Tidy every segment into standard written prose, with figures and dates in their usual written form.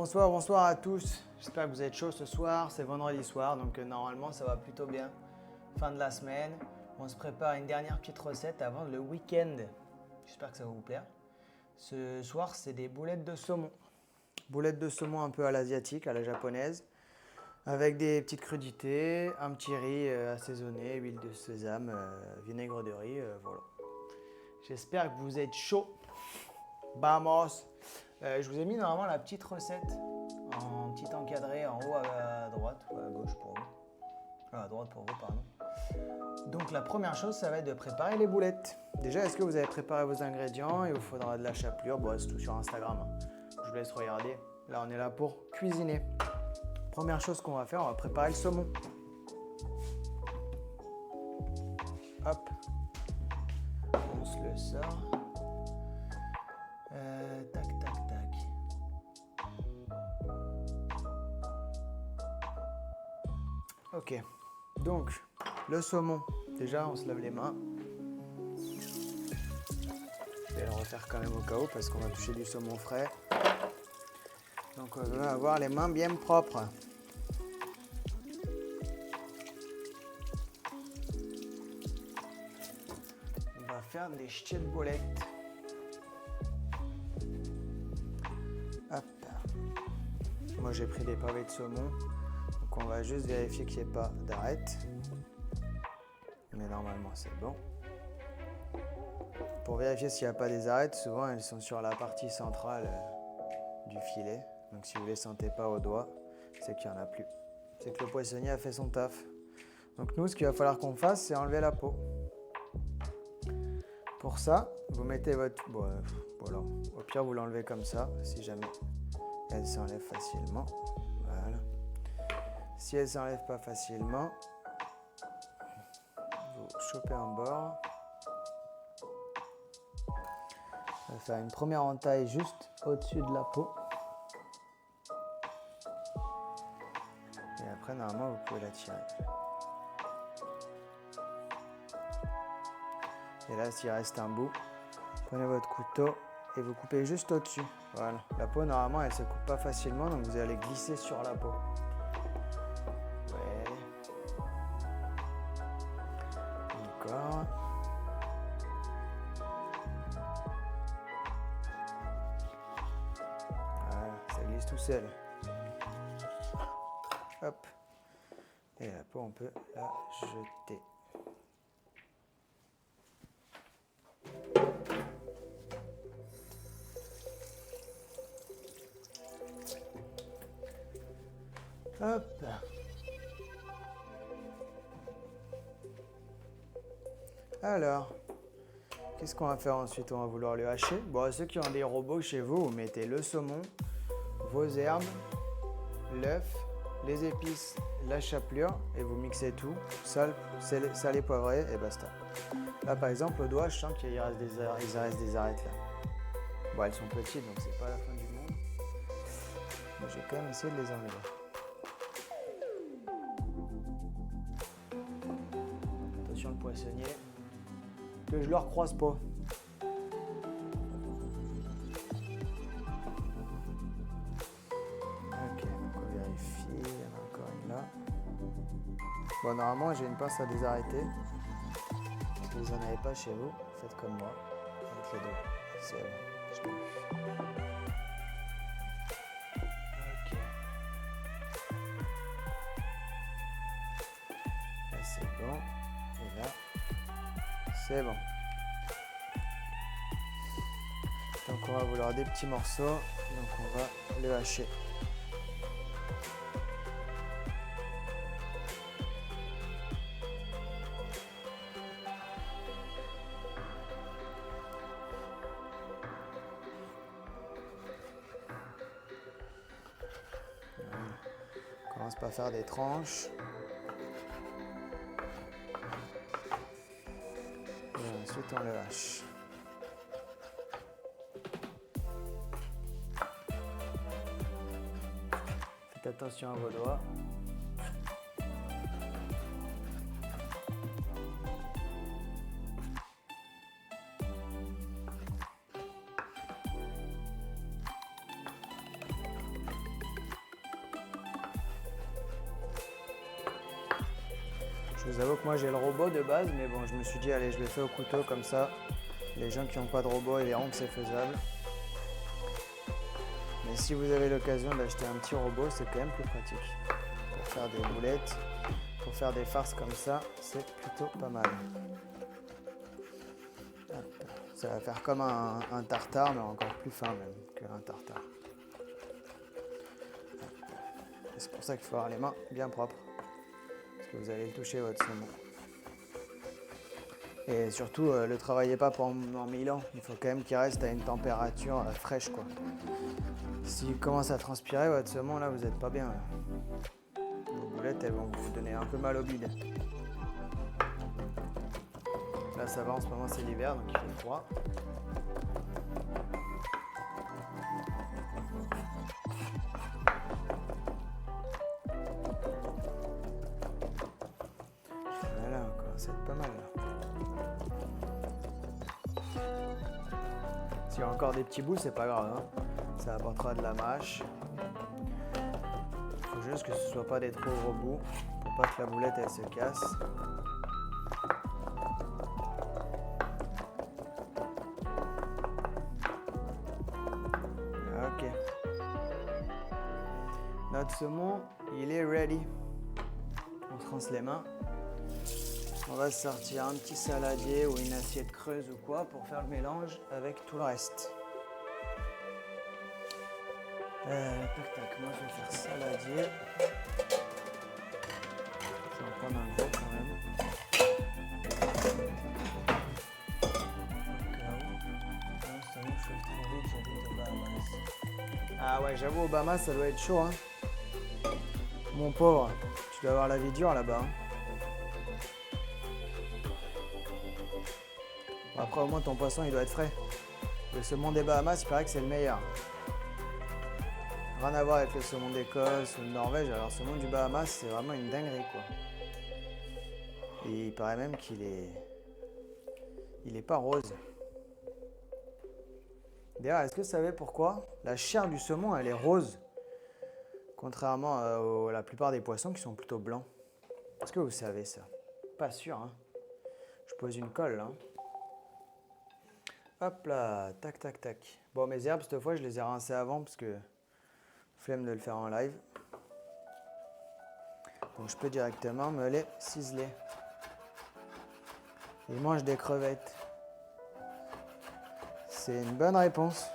Bonsoir à tous. J'espère que vous êtes chauds ce soir. C'est vendredi soir, donc normalement ça va plutôt bien. Fin de la semaine. On se prépare une dernière petite recette avant le week-end. J'espère que ça va vous plaire. Ce soir, c'est des boulettes de saumon. Boulettes de saumon un peu à l'asiatique, à la japonaise. Avec des petites crudités, un petit riz assaisonné, huile de sésame, vinaigre de riz, voilà. J'espère que vous êtes chauds. Vamos! Je vous ai mis normalement la petite recette en petit encadré en haut à droite ou à gauche pour vous. À droite pour vous, pardon. Donc la première chose, ça va être de préparer les boulettes. Déjà, est-ce que vous avez préparé vos ingrédients? Il vous faudra de la chapelure. Bon, c'est tout sur Instagram, hein. Je vous laisse regarder. Là, on est là pour cuisiner. Première chose qu'on va faire, on va préparer le saumon. Hop. On se le sort. Tac, tac, tac. Ok. Donc, le saumon. Déjà, on se lave les mains. Je vais le refaire quand même au cas où parce qu'on va toucher du saumon frais. Donc, on va avoir les mains bien propres. On va faire des jetés de boulettes. Hop. Moi, j'ai pris des pavés de saumon. Donc, on va juste vérifier qu'il n'y ait pas d'arête. Mais normalement, c'est bon. Pour vérifier s'il n'y a pas des arêtes, souvent, elles sont sur la partie centrale du filet. Donc, si vous ne les sentez pas au doigt, c'est qu'il n'y en a plus. C'est que le poissonnier a fait son taf. Donc, nous, ce qu'il va falloir qu'on fasse, c'est enlever la peau. Pour ça, vous mettez votre... Bon, voilà. Au pire, vous l'enlevez comme ça, si jamais elle s'enlève facilement. Voilà. Si elle ne s'enlève pas facilement, vous chopez un bord. On va faire une première entaille juste au-dessus de la peau. Et après, normalement, vous pouvez la tirer. Et là, s'il reste un bout, prenez votre couteau et vous coupez juste au-dessus. Voilà. La peau, normalement, elle ne se coupe pas facilement, donc vous allez glisser sur la peau. Ouais. Encore. Voilà, ça glisse tout seul. Hop. Et la peau, on peut la jeter. Hop. Alors, qu'est-ce qu'on va faire ensuite? On va vouloir le hacher. Bon, ceux qui ont des robots chez vous, vous mettez le saumon, vos herbes, l'œuf, les épices, la chapelure et vous mixez tout, salé, poivré et basta. Là, par exemple, au doigt, je sens qu'il reste des arêtes là. Bon, elles sont petites, donc c'est pas la fin du monde. Mais j'ai quand même essayé de les enlever. Attention le poissonnier, que je le recroise pas. Ok, donc on vérifie, il y en a encore une là. Bon, normalement j'ai une pince à désarrêter. Si vous n'en avez pas chez vous, faites comme moi, avec les deux. C'est bon, je l'ai eu. Ok. Là c'est bon, et là c'est bon. Donc on va vouloir des petits morceaux, donc on va le hacher. On commence par faire des tranches. Et ensuite on le hache. Faites attention à vos doigts. Je vous avoue que moi j'ai le robot de base, mais bon, je me suis dit, allez, je le fais au couteau comme ça. Les gens qui n'ont pas de robot, ils verront que c'est faisable. Mais si vous avez l'occasion d'acheter un petit robot, c'est quand même plus pratique. Pour faire des boulettes, pour faire des farces comme ça, c'est plutôt pas mal. Hop. Ça va faire comme un tartare, mais encore plus fin même qu'un tartare. C'est pour ça qu'il faut avoir les mains bien propres. Parce que vous allez toucher votre saumon. Et surtout, ne le travaillez pas pendant 1000 ans. Il faut quand même qu'il reste à une température fraîche, quoi. S'il commence à transpirer, votre saumon, là, vous n'êtes pas bien. Là. Vos boulettes, elles vont vous donner un peu mal au bide. Là, ça va, en ce moment, c'est l'hiver, donc il fait froid. Voilà, on commence à être pas mal, là. S'il y a encore des petits bouts, c'est pas grave, hein. Ça apportera de la mâche. Il faut juste que ce soit pas des trop gros bouts pour pas que la boulette elle se casse. Ok. Notre saumon, il est ready. On se rince les mains. On va se sortir un petit saladier ou une assiette creuse ou quoi pour faire le mélange avec tout le reste. Tac tac, moi je vais faire saladier. Je vais en prendre un gros quand même. Ah ouais, j'avoue, Obama, ça doit être chaud, hein. Mon pauvre, tu dois avoir la vie dure là-bas. Hein. Après, au moins, ton poisson, il doit être frais. Le saumon des Bahamas, il paraît que c'est le meilleur. Rien à voir avec le saumon d'Écosse ou de Norvège. Alors, le saumon du Bahamas, c'est vraiment une dinguerie, quoi. Et il paraît même qu'il est... Il est pas rose. D'ailleurs, est-ce que vous savez pourquoi la chair du saumon, elle est rose? Contrairement à la plupart des poissons qui sont plutôt blancs. Est-ce que vous savez ça? Pas sûr, hein. Je pose une colle, là. Hop là, tac, tac, tac. Bon, mes herbes, cette fois, je les ai rincées avant parce que flemme de le faire en live. Donc, je peux directement me les ciseler. Ils mangent des crevettes. C'est une bonne réponse.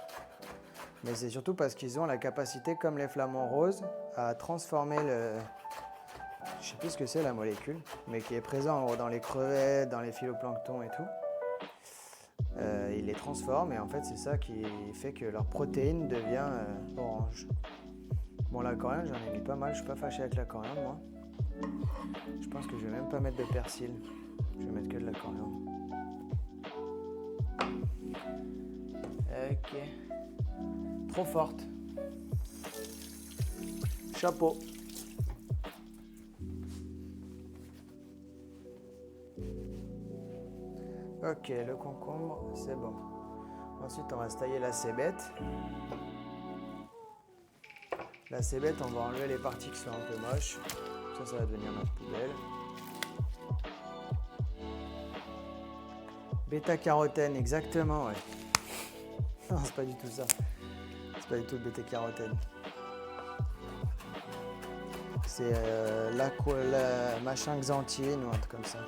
Mais c'est surtout parce qu'ils ont la capacité, comme les flamants roses, à transformer le... Je sais plus ce que c'est la molécule, mais qui est présent dans les crevettes, dans les phytoplanctons et tout. Ils les transforment et en fait c'est ça qui fait que leur protéine devient orange. Bon, la coriandre, j'en ai mis pas mal, je suis pas fâché avec la coriandre moi. Je pense que je vais même pas mettre de persil, je vais mettre que de la coriandre. Ok. Trop forte. Chapeau. Ok, le concombre, c'est bon. Ensuite, on va se tailler la cébette. La cébette, on va enlever les parties qui sont un peu moches. Ça va devenir notre poubelle. Bêta-carotène, exactement, ouais. Non, c'est pas du tout ça. C'est pas du tout le bêta-carotène. C'est la machin xanthine ou un truc comme ça.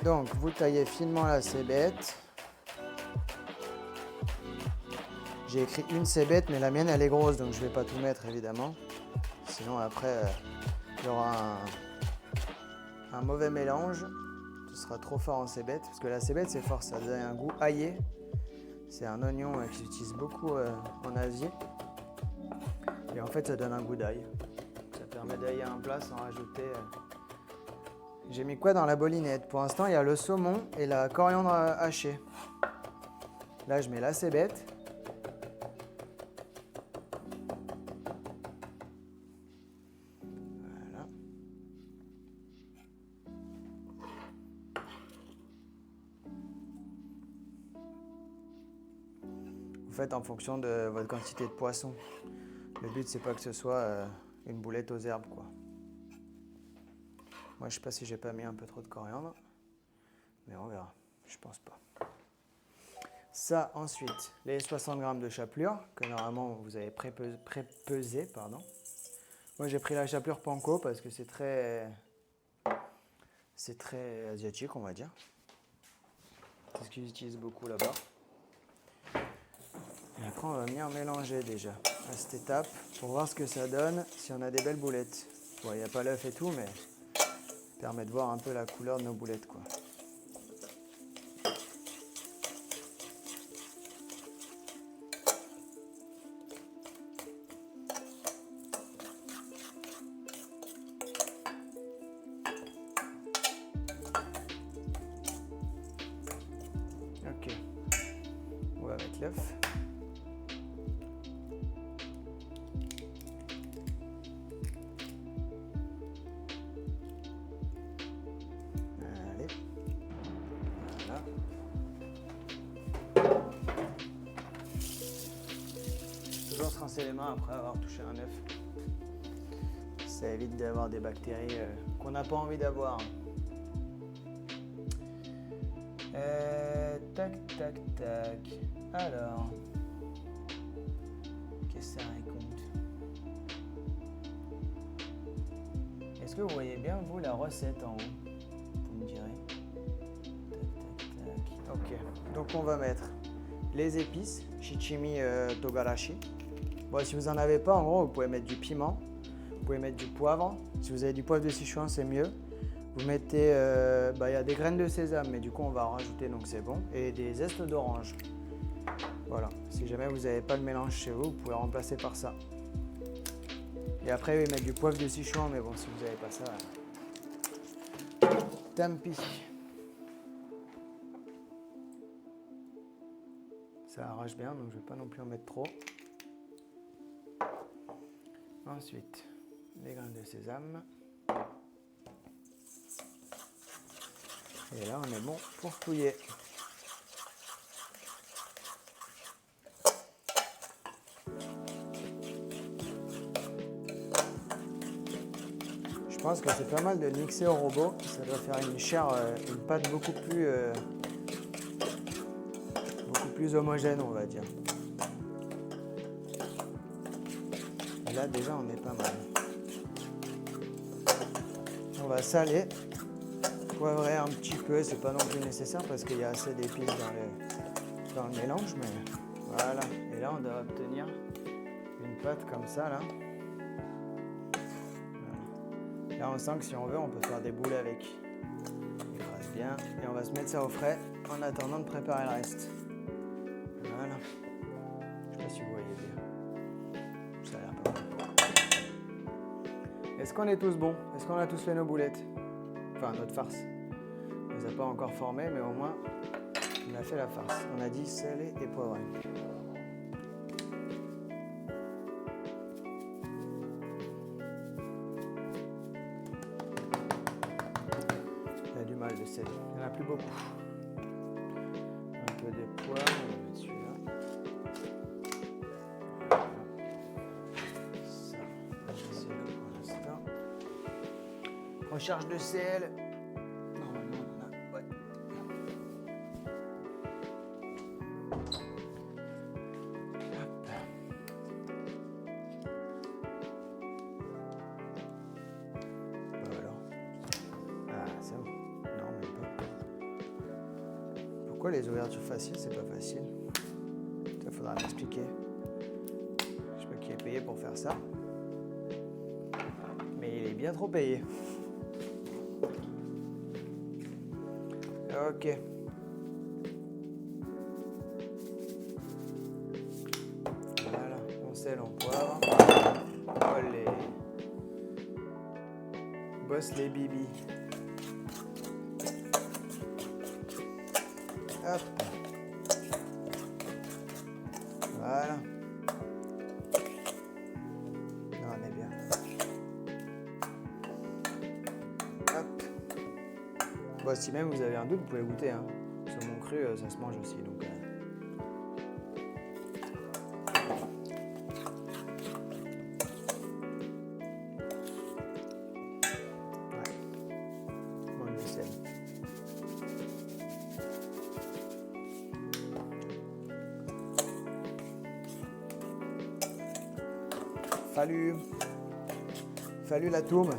Donc, vous taillez finement la cébette. J'ai écrit une cébette, mais la mienne, elle est grosse, donc je ne vais pas tout mettre, évidemment. Sinon, après, il y aura un mauvais mélange. Ce sera trop fort en cébette, parce que la cébette, c'est fort, ça donne un goût aillé. C'est un oignon qu'ils utilisent beaucoup en Asie. Et en fait, ça donne un goût d'ail. Ça permet d'ailler un plat sans rajouter... J'ai mis quoi dans la bolinette? Pour l'instant, il y a le saumon et la coriandre hachée. Là, je mets la cébette. Voilà. Vous faites en fonction de votre quantité de poisson. Le but, c'est pas que ce soit une boulette aux herbes, quoi. Moi, je sais pas si j'ai pas mis un peu trop de coriandre. Mais on verra. Je pense pas. Ça, ensuite, les 60 g de chapelure, que normalement vous avez pré-pesé, pardon. Moi, j'ai pris la chapelure panko parce que c'est très asiatique, on va dire. C'est ce qu'ils utilisent beaucoup là-bas. Et après, on va venir mélanger déjà à cette étape pour voir ce que ça donne si on a des belles boulettes. Bon, il n'y a pas l'œuf et tout, mais ça permet de voir un peu la couleur de nos boulettes, quoi. Ok, on va mettre l'œuf. Allez, voilà. Toujours se rincer les mains après avoir touché un œuf. Ça évite d'avoir des bactéries qu'on n'a pas envie d'avoir. Tac, tac, tac. Alors, qu'est-ce que ça raconte? Est-ce que vous voyez bien, vous, la recette en haut? Vous me direz. Tac, tac, tac. Ok, donc on va mettre les épices, shichimi togarashi. Bon, si vous n'en avez pas, en gros, vous pouvez mettre du piment, vous pouvez mettre du poivre. Si vous avez du poivre de Sichuan, c'est mieux. Vous mettez, y a des graines de sésame, mais du coup on va en rajouter, donc c'est bon. Et des zestes d'orange. Voilà, si jamais vous n'avez pas le mélange chez vous, vous pouvez remplacer par ça. Et après, oui, mettre du poivre de Sichuan, mais bon, si vous n'avez pas ça, tant pis. Ça arrache bien, donc je ne vais pas non plus en mettre trop. Ensuite, les graines de sésame. Et là, on est bon pour touiller. Je pense que c'est pas mal de le mixer au robot. Ça doit faire une chair, une pâte beaucoup plus homogène, on va dire. Et là, déjà, on est pas mal. On va saler, poivrer un petit peu. C'est pas non plus nécessaire parce qu'il y a assez d'épices dans le mélange, mais voilà. Et là, on doit obtenir une pâte comme ça, là. Voilà. Là, on sent que si on veut, on peut faire des boules avec. Il reste bien. Et on va se mettre ça au frais en attendant de préparer le reste. Voilà. Je sais pas si vous voyez bien. Ça a l'air pas mal. Est-ce qu'on est tous bons? Est-ce qu'on a tous fait nos boulettes? Enfin, notre farce. On ne les a pas encore formées, mais au moins, on a fait la farce. On a dit salé et poivré. Il y a du mal de sel. Il n'y en a plus beaucoup. Un peu de poivre, on va mettre celui-là. Ça, c'est là pour l'instant. Recharge de sel. Normalement, on en a. Ouais. Hop. Voilà. Ah, c'est bon. Non, même pas. Pourquoi les ouvertures faciles, c'est pas facile? Ça, faudra m'expliquer. Je sais pas qui est payé pour faire ça. Mais il est bien trop payé. Ok. Voilà, on sel, on poivre. Olé. Bosse les bibis. Hop. Voilà. Là, on est bien. Hop. Bon, si même vous avez un doute, vous pouvez goûter. Hein. Saumon cru, ça se mange aussi. Donc, ouais. Salut. Salut la toum.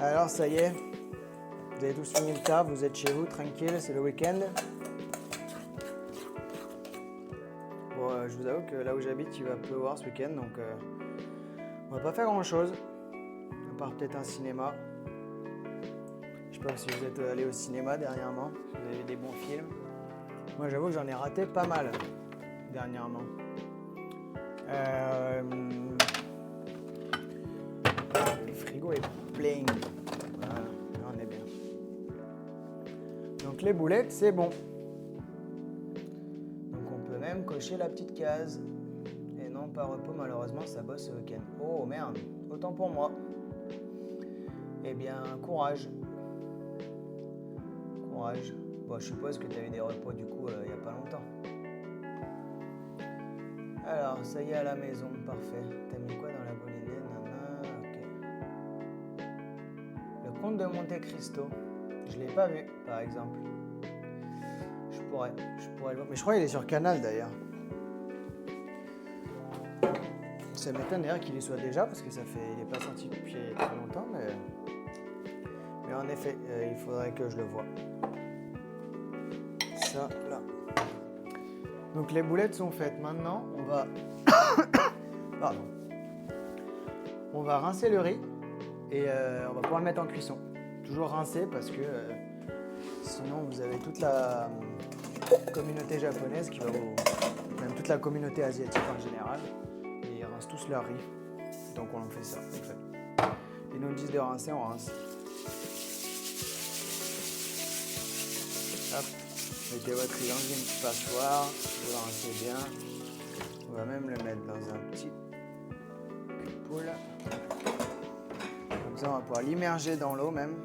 Alors ça y est, vous avez tous fini le taf, vous êtes chez vous, tranquille, c'est le week-end. Bon, je vous avoue que là où j'habite, il va pleuvoir ce week-end, donc on va pas faire grand-chose, à part peut-être un cinéma. Je sais pas si vous êtes allé au cinéma dernièrement, si vous avez vu des bons films. Moi j'avoue que j'en ai raté pas mal dernièrement. Le frigo est plein. Voilà, là on est bien. Donc les boulettes, c'est bon. Donc on peut même cocher la petite case. Et non, pas repos, malheureusement, ça bosse ce week-end. Oh merde, autant pour moi. Eh bien, courage. Courage. Bon, je suppose que tu as eu des repos du coup il n'y a pas longtemps. Alors, ça y est à la maison, parfait. T'as mis quoi dans la boulinée? Nana, ok. Le Comte de Monte Cristo. Je l'ai pas vu, par exemple. Je pourrais le voir. Mais je crois qu'il est sur Canal d'ailleurs. Ça m'étonne d'ailleurs qu'il y soit déjà parce que il n'est pas sorti depuis très longtemps, mais en effet, il faudrait que je le voie. Ça, là. Donc les boulettes sont faites. Maintenant, on va... Pardon. On va rincer le riz et on va pouvoir le mettre en cuisson. Toujours rincer parce que sinon vous avez toute la communauté japonaise qui va vous... Même toute la communauté asiatique en général. Et ils rincent tous leur riz. Donc on fait ça. En fait. Ils nous disent de rincer, on rince. Hop. Mettez votre riz dans une passoire, vous le rincez bien. On va même le mettre dans un petit pool. Comme ça, on va pouvoir l'immerger dans l'eau même.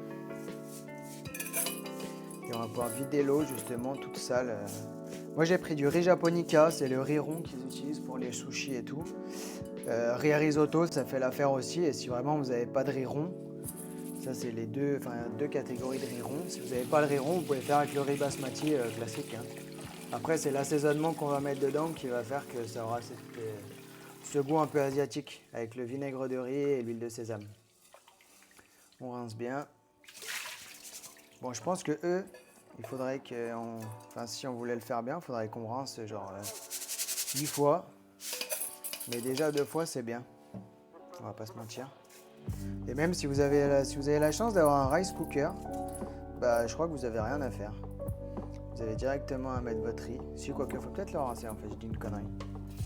Et on va pouvoir vider l'eau justement toute sale. Moi, j'ai pris du riz japonica, c'est le riz rond qu'ils utilisent pour les sushis et tout. Riz risotto, ça fait l'affaire aussi. Et si vraiment vous n'avez pas de riz rond, ça, c'est les deux catégories de riz rond. Si vous n'avez pas le riz rond, vous pouvez faire avec le riz basmati classique. Hein. Après, c'est l'assaisonnement qu'on va mettre dedans qui va faire que ça aura ce goût un peu asiatique avec le vinaigre de riz et l'huile de sésame. On rince bien. Bon, je pense que il faudrait si on voulait le faire bien, il faudrait qu'on rince genre 10 fois. Mais déjà 2 fois, c'est bien. On va pas se mentir. Et même si vous avez la chance d'avoir un rice cooker, bah, je crois que vous n'avez rien à faire. Vous avez directement à mettre votre riz. Si, quoique, il faut peut-être le rincer en fait, je dis une connerie.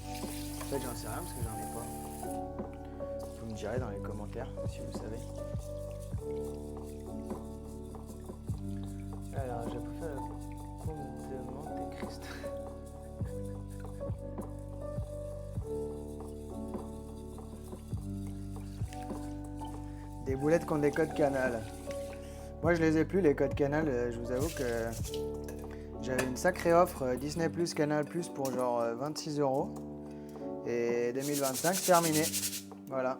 En fait, j'en sais rien parce que j'en ai pas. Vous me direz dans les commentaires si vous savez. Alors, j'ai préféré le Comte de Monte Cristo. Des boulettes qui ont des codes Canal. Moi, je les ai plus, les codes Canal. Je vous avoue que j'avais une sacrée offre Disney Plus, Canal Plus pour genre 26 €. Et 2025, c'est terminé. Voilà.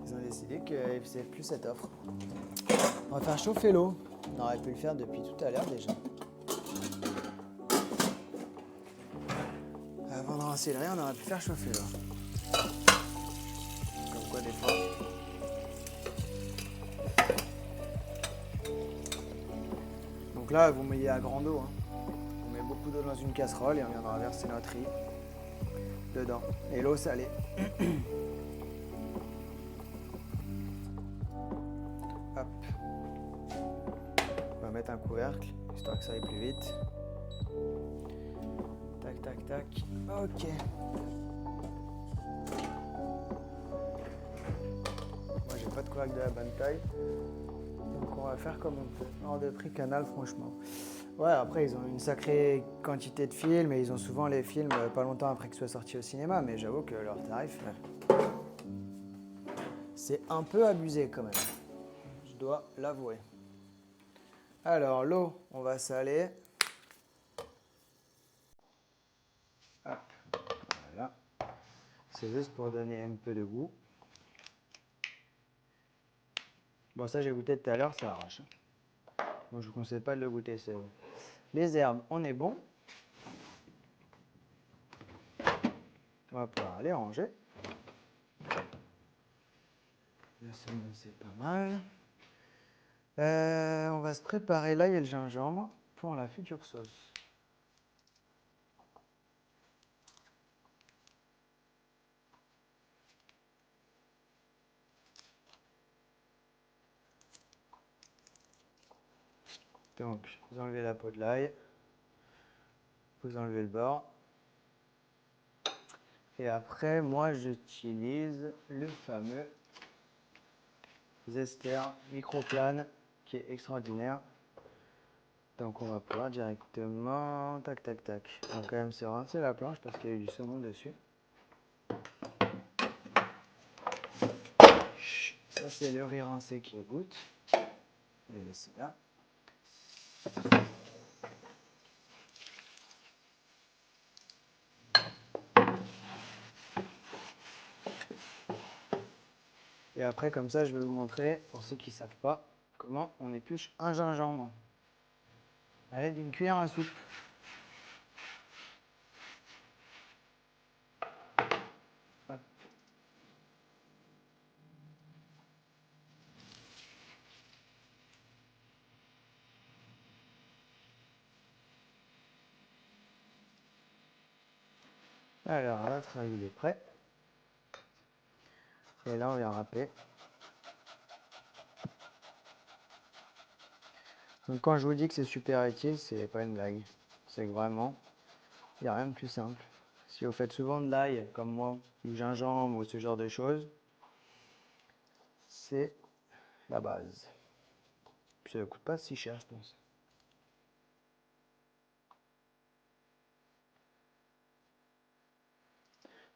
Ils ont décidé qu'ils ne faisaient plus cette offre. On va faire chauffer l'eau. On aurait pu le faire depuis tout à l'heure déjà. Avant de rincer le riz, on aurait pu faire chauffer l'eau. Comme quoi des fois. Donc là, vous mettez à grande eau. Hein. On met beaucoup d'eau dans une casserole et on viendra verser notre riz dedans. Et l'eau salée. Hop. On va mettre un couvercle, histoire que ça aille plus vite. Tac, tac, tac. Ok. Moi, j'ai pas de couvercle de la bonne taille. Donc, on va faire comme on peut. Hors de prix Canal, franchement. Ouais, après, ils ont une sacrée quantité de films et ils ont souvent les films pas longtemps après qu'ils soient sortis au cinéma. Mais j'avoue que leur tarif, c'est un peu abusé quand même. Je dois l'avouer. Alors, l'eau, on va saler. Hop, voilà. C'est juste pour donner un peu de goût. Bon, ça, j'ai goûté tout à l'heure, ça arrache. Bon, je vous conseille pas de le goûter. Les herbes, on est bon. On va pouvoir les ranger. La semoule, c'est pas mal. On va se préparer l'ail et le gingembre pour la future sauce. Donc, vous enlevez la peau de l'ail, vous enlevez le bord. Et après, moi, j'utilise le fameux Zester Microplane qui est extraordinaire. Donc, on va pouvoir directement, tac, tac, tac. On va quand même se rincer la planche parce qu'il y a eu du saumon dessus. Ça, c'est le riz rincé qui est goutte. Je vais laisser là. Et après, comme ça, je vais vous montrer, pour ceux qui ne savent pas, comment on épluche un gingembre à l'aide d'une cuillère à soupe. Hop. Alors, là, le travail est prêt. Et là, on vient râper. Donc, quand je vous dis que c'est super utile, c'est pas une blague. C'est que vraiment, il n'y a rien de plus simple. Si vous faites souvent de l'ail, comme moi, du gingembre ou ce genre de choses, c'est la base. Puis ça ne coûte pas si cher, je pense.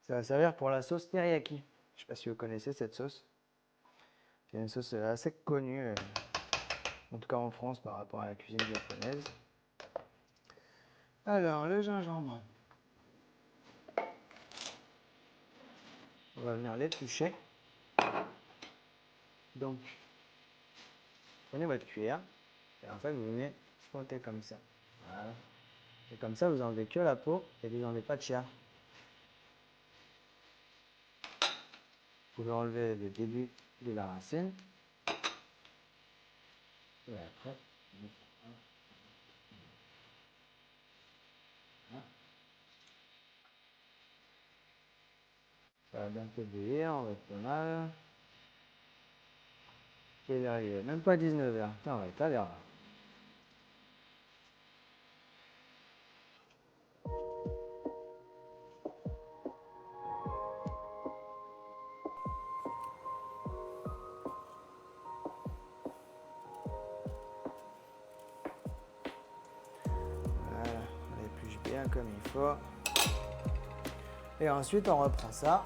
Ça va servir pour la sauce teriyaki. Je ne sais pas si vous connaissez cette sauce. C'est une sauce assez connue, en tout cas en France par rapport à la cuisine japonaise. Alors, le gingembre. On va venir l'éplucher. Donc, prenez votre cuillère et en fait vous venez frotter comme ça. Voilà. Et comme ça vous enlevez que la peau et vous n'enlevez pas de chair. Vous pouvez enlever le début de la racine. Et après, ça va bientôt bouillir, on va être pas mal. Quelle heure il est? Même pas 19h. Putain, on va être à l'heure là. Voilà, on épluche bien comme il faut. Et ensuite on reprend ça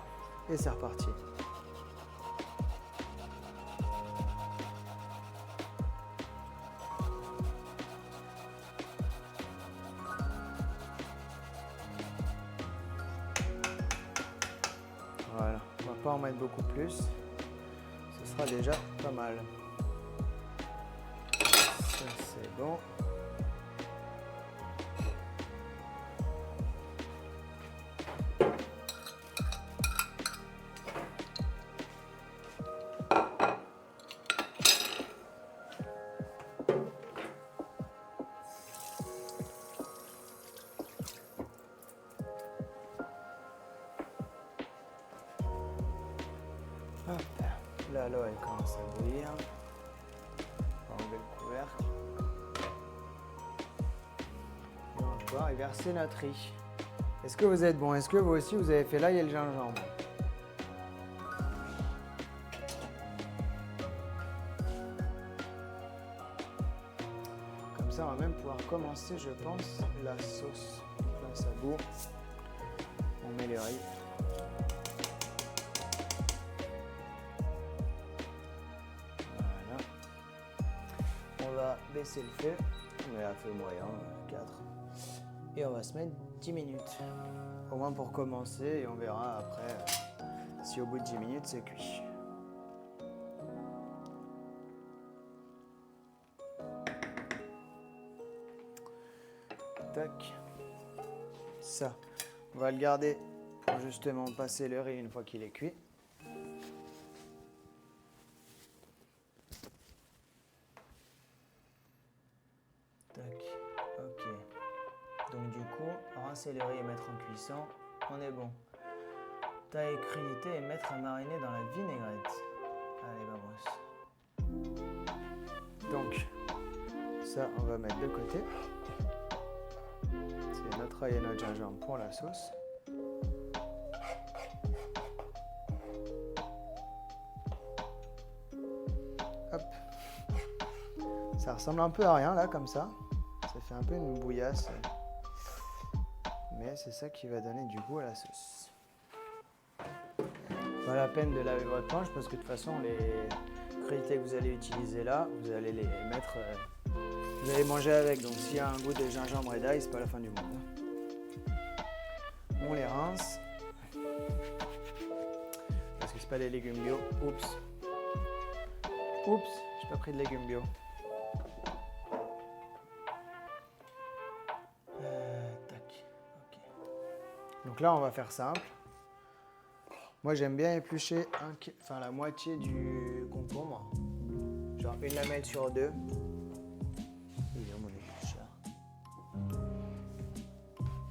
et c'est reparti. Voilà, on va pas en mettre beaucoup plus. Ce sera déjà pas mal. Ça c'est bon. Hop. Là, l'eau elle commence à bouillir. On va enlever le couvercle. Et on va pouvoir y verser notre riz. Est-ce que vous êtes bon? Est-ce que vous aussi vous avez fait l'ail et le gingembre? Comme ça on va même pouvoir commencer, je pense, la sauce. Là ça bout. On met le riz. Voilà. On va baisser le feu. On met à feu moyen, 4. Et on va se mettre 10 minutes. Au moins pour commencer et on verra après si au bout de 10 minutes c'est cuit. Tac. Ça, on va le garder pour justement passer le riz une fois qu'il est cuit. Tac, ok. Donc du coup, rincer le riz et mettre en cuisson, on est bon. Tailler crudité et mettre à mariner dans la vinaigrette. Allez, vamos. Donc, ça, on va mettre de côté. C'est notre ail et notre gingembre pour la sauce. Hop. Ça ressemble un peu à rien là, comme ça. Ça fait un peu une bouillasse. Mais c'est ça qui va donner du goût à la sauce. Pas la peine de laver votre planche parce que de toute façon, les crudités que vous allez utiliser là, vous allez les mettre. Vous allez manger avec. Donc s'il y a un goût de gingembre et d'ail, c'est pas la fin du monde. On les rince. Parce que c'est pas des légumes bio. Oups. Oups, j'ai pas pris de légumes bio. Tac. Ok. Donc là, on va faire simple. Moi, j'aime bien éplucher la moitié du concombre. Genre une lamelle sur deux. Il est où mon éplucheur?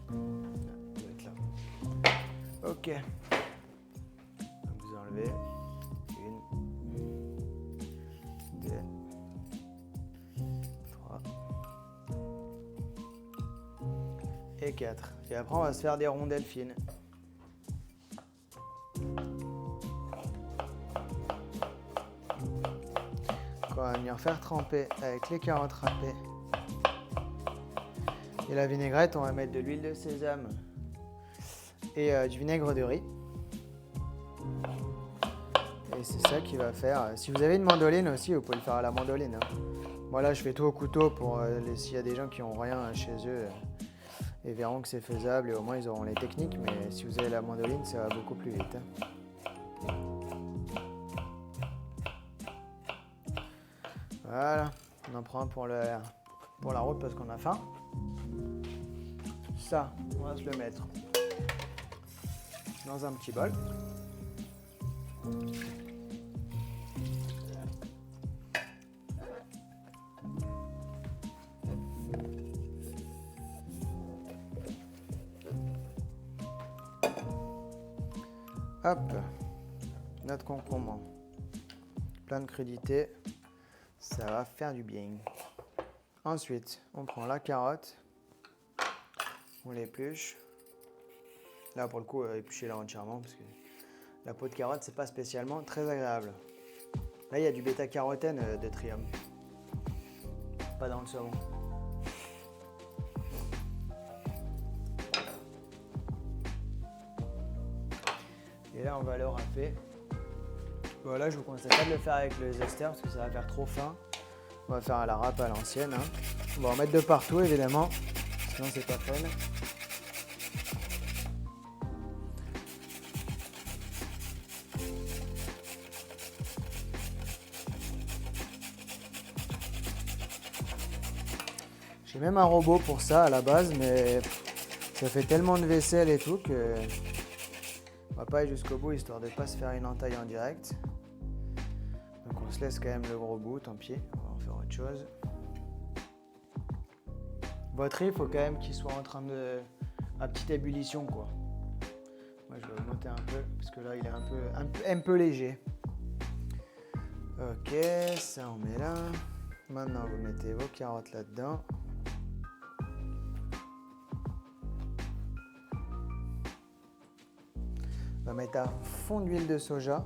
Il doit être là. Ok. Donc vous enlevez une, deux, trois et quatre. Et après, on va se faire des rondelles fines. On va venir faire tremper avec les carottes râpées et la vinaigrette. On va mettre de l'huile de sésame et du vinaigre de riz. Et c'est ça qui va faire. Si vous avez une mandoline aussi, vous pouvez le faire à la mandoline. Moi là, je fais tout au couteau pour s'il y a des gens qui n'ont rien chez eux et verront que c'est faisable et au moins ils auront les techniques. Mais si vous avez la mandoline, ça va beaucoup plus vite. Voilà, on en prend un pour la route parce qu'on a faim. Ça, on va se le mettre dans un petit bol. Hop, notre concombre, plein de crudités. Ça va faire du bien. Ensuite, on prend la carotte, on l'épluche. Là, pour le coup, épluchez-la entièrement parce que la peau de carotte, c'est pas spécialement très agréable. Là, il y a du bêta-carotène de Triumph. Pas dans le saumon. Et là, on va le râper. Voilà, je vous conseille pas de le faire avec le zester parce que ça va faire trop fin. On va faire à la râpe à l'ancienne. On va en mettre de partout évidemment, sinon c'est pas fun. J'ai même un robot pour ça à la base, mais ça fait tellement de vaisselle et tout que on va pas aller jusqu'au bout histoire de pas se faire une entaille en direct. Donc on se laisse quand même le gros bout, tant pis, on va en faire autre chose. Votre riz, il faut quand même qu'il soit en train de... à petite ébullition quoi. Moi je vais augmenter un peu parce que là il est un peu léger. Ok, ça on met là. Maintenant vous mettez vos carottes là-dedans. On va mettre à fond d'huile de soja,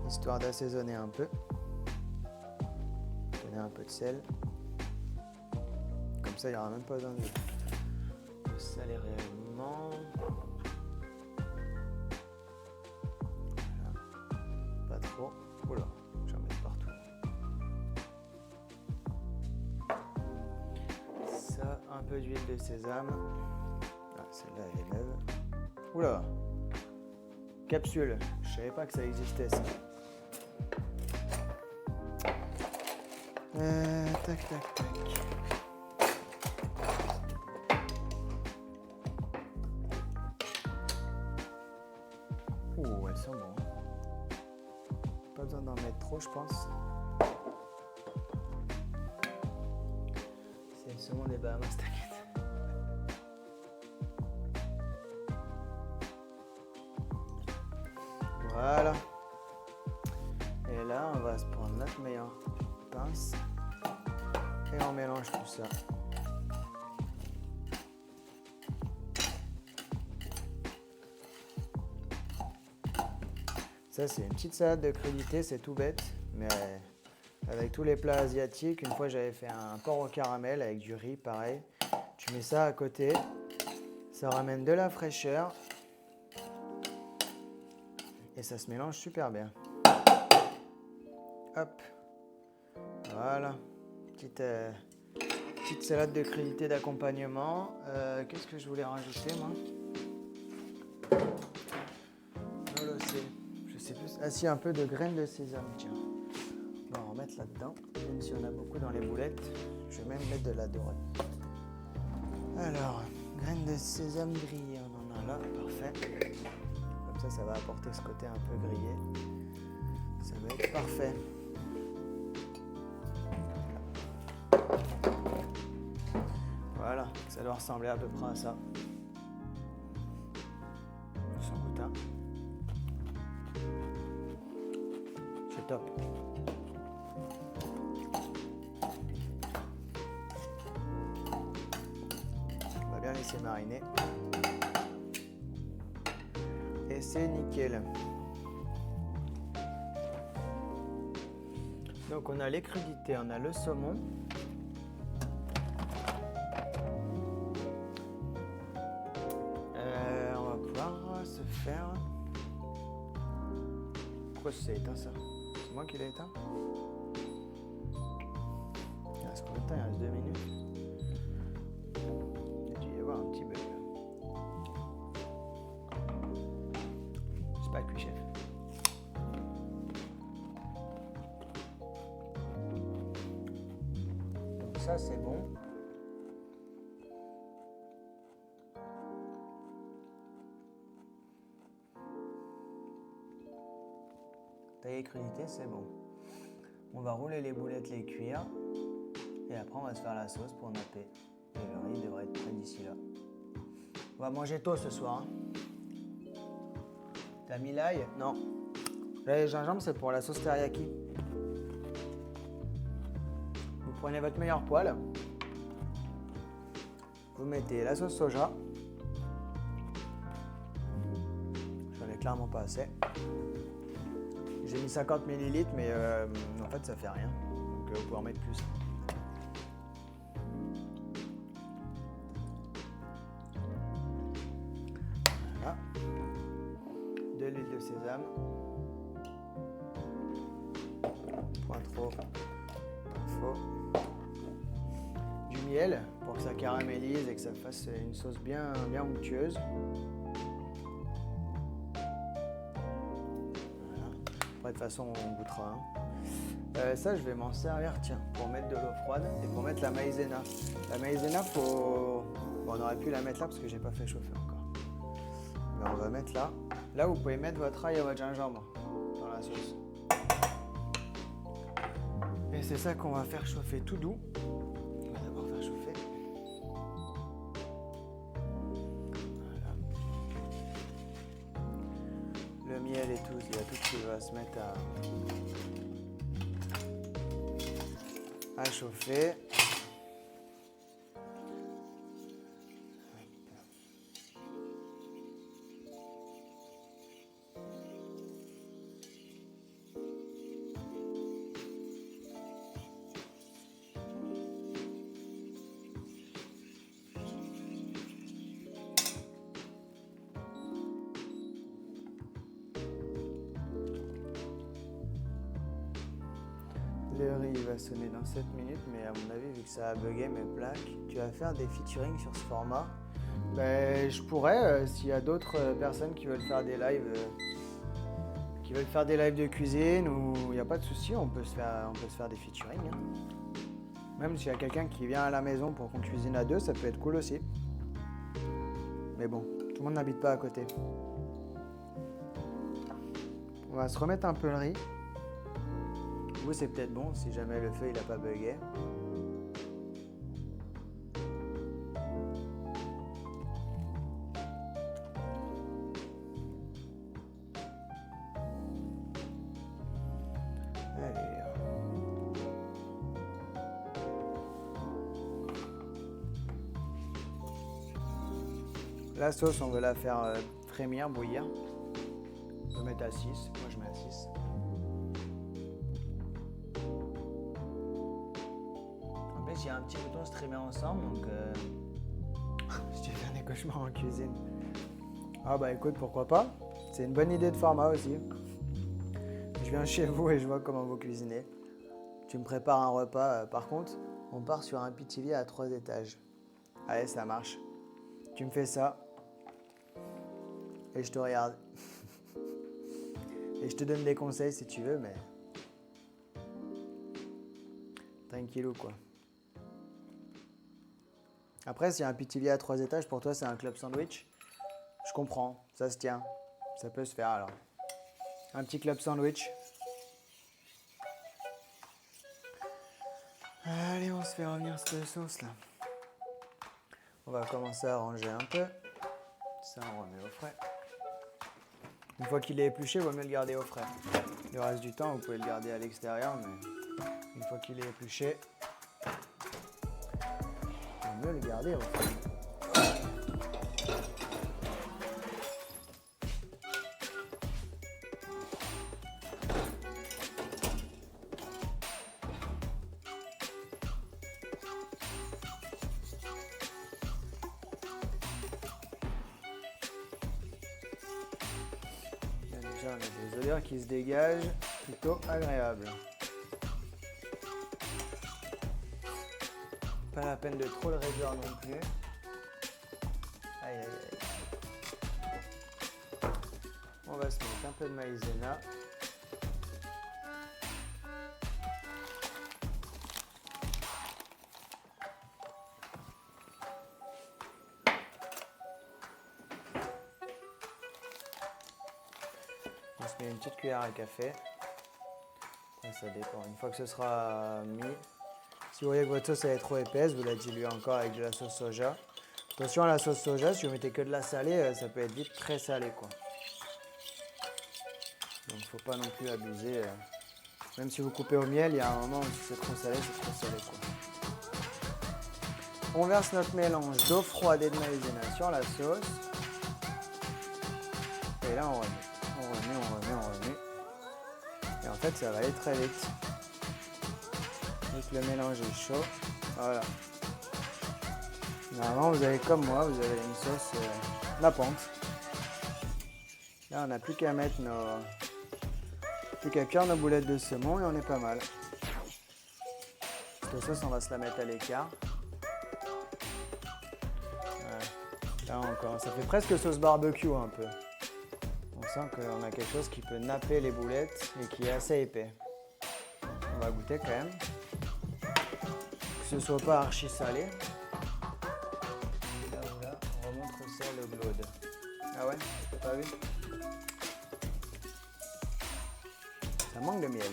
histoire d'assaisonner un peu. Donner un peu de sel. Comme ça, il n'y aura même pas besoin de saler réellement. Voilà. Pas trop. Oula, j'en mets partout. Ça, un peu d'huile de sésame. Ah, celle-là, elle est neuve. Oula, capsule, je savais pas que ça existait ça. Tac, tac, tac. Pas besoin d'en mettre trop, je pense. C'est le saumon des Bahamas, t'inquiète. Voilà. Et là, on va se prendre notre meilleure pince et on mélange tout ça. Ça, c'est une petite salade de crudités, c'est tout bête, mais avec tous les plats asiatiques, une fois j'avais fait un porc au caramel avec du riz, pareil. Tu mets ça à côté, ça ramène de la fraîcheur et ça se mélange super bien. Hop, voilà, petite salade de crudités d'accompagnement. Qu'est-ce que je voulais rajouter, moi? Je sais plus. Ah si, un peu de graines de sésame, tiens. On va en remettre là-dedans, même si on a beaucoup dans les boulettes. Je vais même mettre de la dorade. Alors, graines de sésame grillées, on en a là, parfait. Comme ça va apporter ce côté un peu grillé. Ça va être parfait. Voilà, ça doit ressembler à peu près à ça. Son goûtin. C'est top. On va bien laisser mariner. Et c'est nickel. Donc on a les crudités, on a le saumon. On va pouvoir se faire... Pourquoi c'est éteint ça? C'est moi qui l'ai éteint? Il reste combien de temps? Il reste 2 minutes. Il a dû y avoir un petit bug là. C'est pas cuit, chef. Donc ça c'est bon. Taillé crudité, c'est bon. On va rouler les boulettes, les cuire. Et après, on va se faire la sauce pour napper. Et le riz devrait être prêt d'ici là. On va manger tôt ce soir. Hein. T'as mis l'ail? Non. L'ail et gingembre, c'est pour la sauce teriyaki. Vous prenez votre meilleur poêle. Vous mettez la sauce soja. J'en ai clairement pas assez. J'ai mis 50 ml, mais en fait ça fait rien. Donc vous pouvez en mettre plus. Voilà. De l'huile de sésame. Point trop. Faux. Du miel pour que ça caramélise et que ça fasse une sauce bien onctueuse. De toute façon, on goûtera. Hein. Ça, je vais m'en servir, tiens, pour mettre de l'eau froide et pour mettre la maïzena. La maïzena, bon, on aurait pu la mettre là parce que j'ai pas fait chauffer encore. Mais on va mettre là. Là, vous pouvez mettre votre ail et votre gingembre dans la sauce. Et c'est ça qu'on va faire chauffer tout doux. On va d'abord faire chauffer. Le miel et tout, il y a tout qui va se mettre à chauffer. Le riz va sonner dans 7 minutes, mais à mon avis, vu que ça a bugué mes plaques, tu vas faire des featuring sur ce format. Ben, je pourrais, s'il y a d'autres personnes qui veulent faire des lives, de cuisine, ou il n'y a pas de souci, on peut se faire des featuring. Hein. Même s'il y a quelqu'un qui vient à la maison pour qu'on cuisine à deux, ça peut être cool aussi. Mais bon, tout le monde n'habite pas à côté. On va se remettre un peu le riz. Vous, c'est peut-être bon si jamais le feu il n'a pas bugué. Allez. La sauce, on veut la faire frémir, bouillir. On peut mettre à 6. Moi, je mets à 6. En plus, il y a un petit bouton streamer ensemble, donc si tu veux faire des cauchemars en cuisine. Ah bah écoute, pourquoi pas. C'est une bonne idée de format aussi. Je viens chez vous et je vois comment vous cuisinez. Tu me prépares un repas. Par contre, on part sur un pitilier à 3 étages. Allez, ça marche. Tu me fais ça. Et je te regarde. Et je te donne des conseils si tu veux, mais... tranquillou, quoi. Après, s'il y a un pitilier à 3 étages, pour toi, c'est un club sandwich. Je comprends, ça se tient. Ça peut se faire, alors. Un petit club sandwich. Allez, on se fait revenir cette sauce, là. On va commencer à ranger un peu. Ça, on remet au frais. Une fois qu'il est épluché, il vaut mieux le garder au frais. Le reste du temps, vous pouvez le garder à l'extérieur, mais une fois qu'il est épluché, il vaut mieux le garder au frais. Déjà, on a des odeurs qui se dégagent, plutôt agréables. Pas la peine de trop le réduire non plus. Aïe, aïe, aïe. On va se mettre un peu de maïzena. On se met une petite cuillère à café. Ça dépend. Une fois que ce sera mis, si vous voyez que votre sauce elle est trop épaisse, vous la diluez encore avec de la sauce soja. Attention à la sauce soja, si vous mettez que de la salée, ça peut être vite très salé, quoi. Donc il ne faut pas non plus abuser. Même si vous coupez au miel, il y a un moment où si c'est trop salé, c'est trop salé, quoi. On verse notre mélange d'eau froide et de maïzena sur la sauce. Et là, on remet. On remet. Et en fait, ça va aller très vite. Dès que le mélange est chaud, voilà. Normalement, vous avez comme moi, vous avez une sauce la pente. Là, on n'a plus qu'à mettre plus qu'à cuire nos boulettes de saumon et on est pas mal. Cette sauce, on va se la mettre à l'écart. Voilà. Là encore, ça fait presque sauce barbecue un peu. On sent qu'on a quelque chose qui peut napper les boulettes et qui est assez épais. On va goûter quand même. Que ce soit pas archi salé. Là, voilà, on remonte au sel au glaude. Ah ouais, t'as pas vu? Ça manque de miel.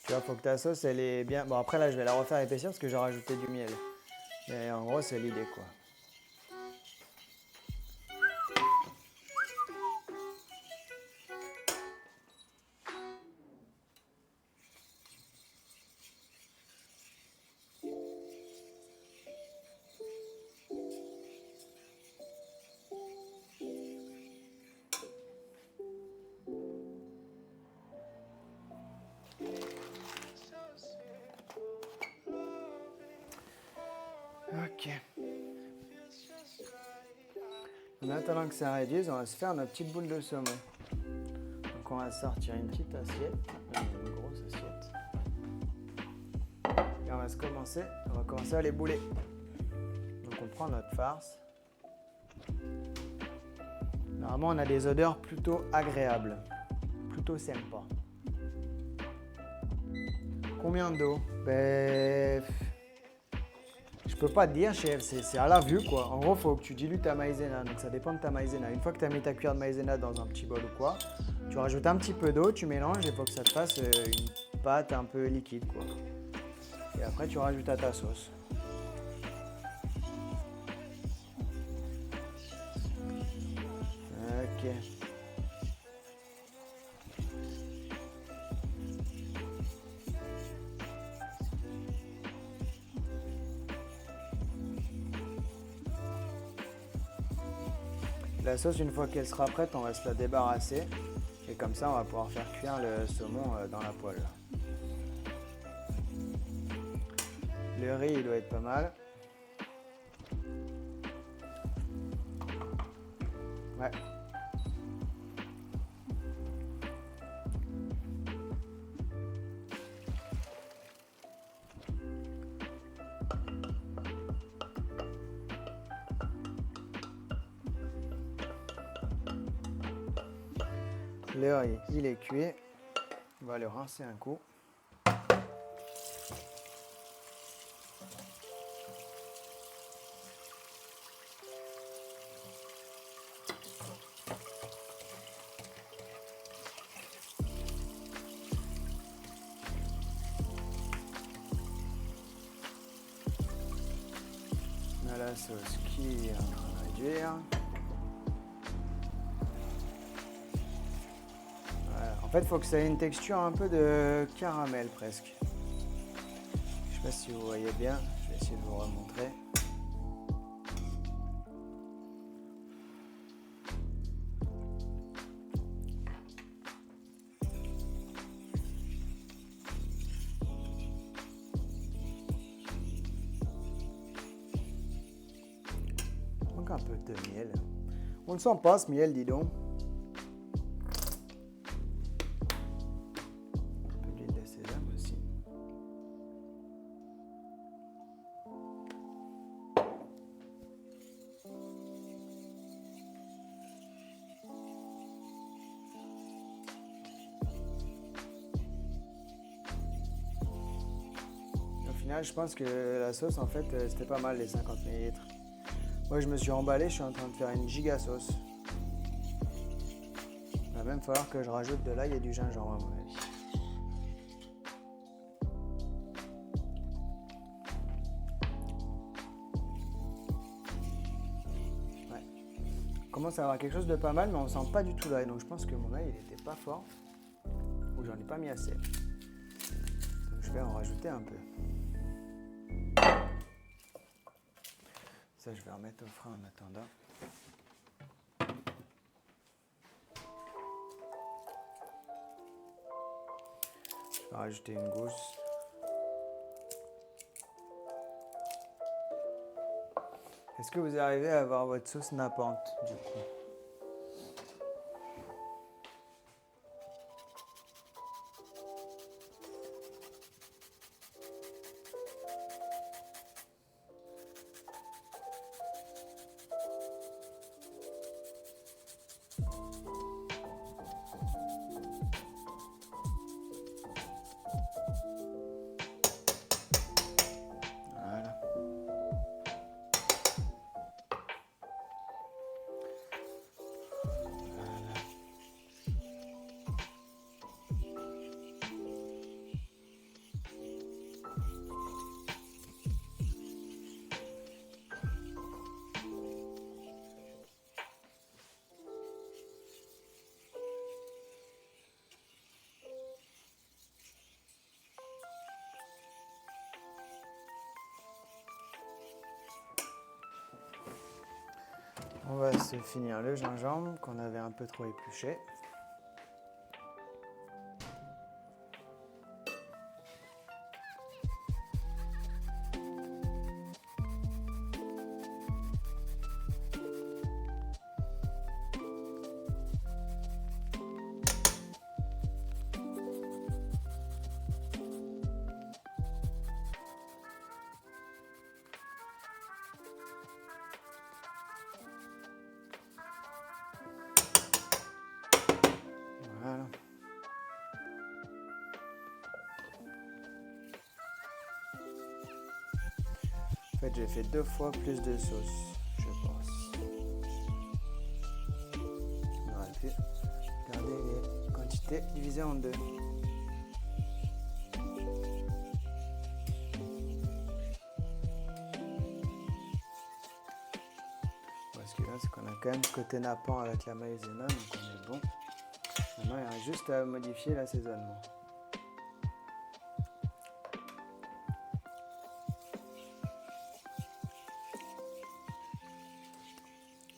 Tu vois, faut que ta sauce, elle est bien... Bon, après, là, je vais la refaire épaissir parce que j'ai rajouté du miel. Mais en gros, c'est l'idée, quoi. Ok. En attendant que ça réduise, on va se faire notre petite boule de saumon. Donc on va sortir une petite assiette, une grosse assiette. Et on va commencer à les bouler. Donc on prend notre farce. Normalement on a des odeurs plutôt agréables, plutôt sympas. Combien d'eau? Ben, je peux pas te dire, chef, c'est à la vue quoi. En gros, il faut que tu dilues ta maïzena, donc ça dépend de ta maïzena. Une fois que tu as mis ta cuillère de maïzena dans un petit bol ou quoi, tu rajoutes un petit peu d'eau, tu mélanges et il faut que ça te fasse une pâte un peu liquide quoi. Et après, tu rajoutes à ta sauce. Ok. La sauce, une fois qu'elle sera prête, on va se la débarrasser. Et comme ça, on va pouvoir faire cuire le saumon dans la poêle. Le riz, il doit être pas mal. Ouais. Le riz, il est cuit. On va le rincer un coup. On a la sauce qui est en train de réduire. Voilà. En fait, il faut que ça ait une texture un peu de caramel presque. Je ne sais pas si vous voyez bien. Je vais essayer de vous remontrer. Donc un peu de miel. On ne sent pas ce miel, dis donc. Un peu d'huile de sésame aussi. Au final, je pense que la sauce, en fait, c'était pas mal les 50 ml. Moi, je me suis emballé, je suis en train de faire une giga sauce. Il va même falloir que je rajoute de l'ail et du gingembre à mon avis. Ouais. On commence à avoir quelque chose de pas mal, mais on sent pas du tout l'ail. Donc je pense que mon ail, il était pas fort. Ou j'en ai pas mis assez. Donc je vais en rajouter un peu. Ça, je vais remettre au frein en attendant. Je vais rajouter une gousse. Est-ce que vous arrivez à avoir votre sauce nappante du coup? Voilà. On va se finir le gingembre qu'on avait un peu trop épluché. fait, j'ai fait 2 fois plus de sauce, je pense. On aurait pu garder les quantités divisées en 2. Ce qui est bien, c'est qu'on a quand même ce côté nappant avec la maïzena, donc on est bon. Maintenant, il reste juste à modifier l'assaisonnement.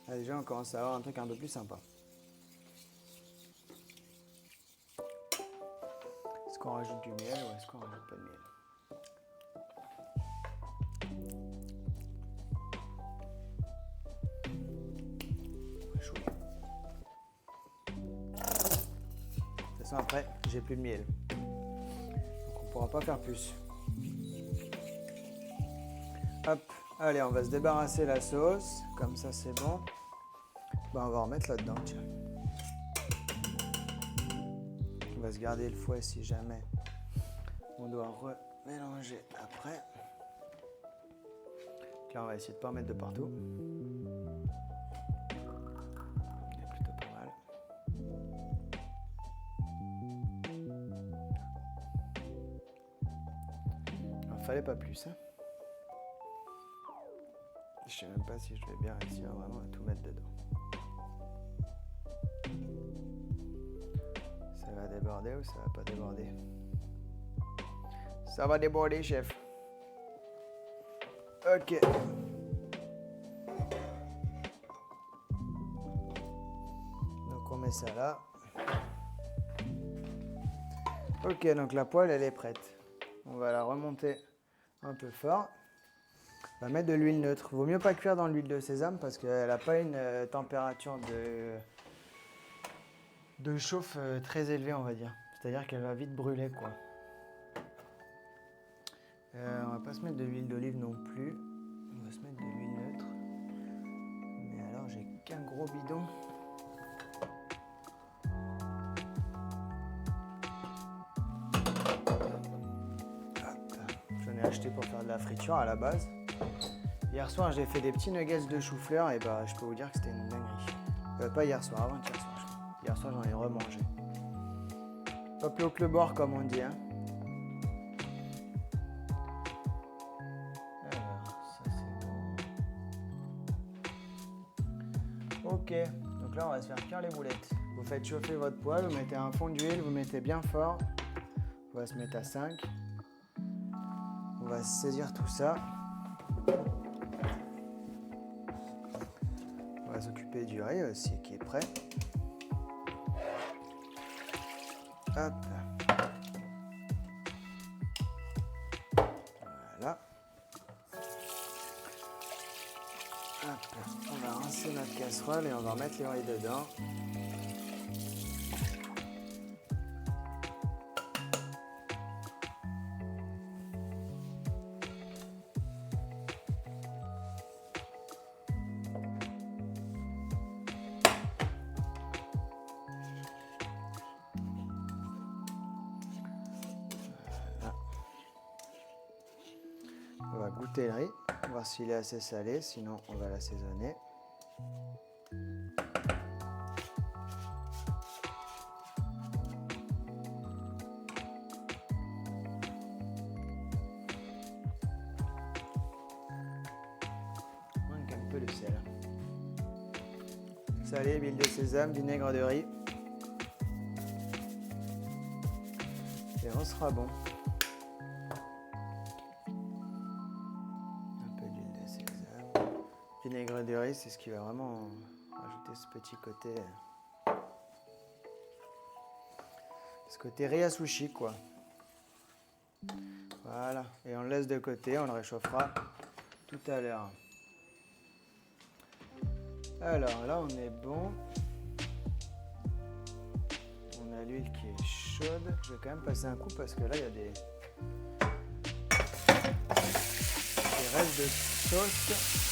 Là, déjà, on commence à avoir un truc un peu plus sympa. Est-ce qu'on rajoute du miel ou est-ce qu'on rajoute pas de miel? Après, j'ai plus de miel. Donc on pourra pas faire plus. Hop, allez, on va se débarrasser la sauce. Comme ça, c'est bon. Ben, on va remettre là-dedans, tiens. On va se garder le fouet si jamais on doit remélanger après. Donc là, on va essayer de pas en mettre de partout. Fallait pas plus. Hein. Je sais même pas si je vais bien réussir vraiment à tout mettre dedans. Ça va déborder ou ça va pas déborder? Ça va déborder, chef. Ok. Donc on met ça là. Ok, donc la poêle elle est prête. On va la remonter un peu fort. On va mettre de l'huile neutre. Vaut mieux pas cuire dans l'huile de sésame parce qu'elle n'a pas une température de chauffe très élevée, on va dire. C'est-à-dire qu'elle va vite brûler, quoi. On va pas se mettre de l'huile d'olive non plus. On va se mettre de l'huile neutre. Mais alors, j'ai qu'un gros bidon. Acheté pour faire de la friture à la base. Hier soir j'ai fait des petits nuggets de chou-fleur et bah je peux vous dire que c'était une dinguerie. Pas hier soir, avant-hier soir je crois. Hier soir j'en ai remangé. Pas plus haut que le bord comme on dit. Hein. Alors ça c'est bon. Ok, donc là on va se faire cuire les boulettes. Vous faites chauffer votre poêle, vous mettez un fond d'huile, vous mettez bien fort. On va se mettre à 5. On va saisir tout ça. On va s'occuper du riz aussi qui est prêt. Hop. Voilà. Hop. On va rincer notre casserole et on va remettre les riz dedans. On va goûter le riz, voir s'il est assez salé, sinon on va l'assaisonner. On manque un peu de sel. Salé, huile de sésame, vinaigre de riz. Et on sera bon. Vinaigre de riz, c'est ce qui va vraiment rajouter ce petit côté. Ce côté riz à sushi, quoi. Voilà. Et on le laisse de côté, on le réchauffera tout à l'heure. Alors là, on est bon. On a l'huile qui est chaude. Je vais quand même passer un coup parce que là, il y a des restes de sauce.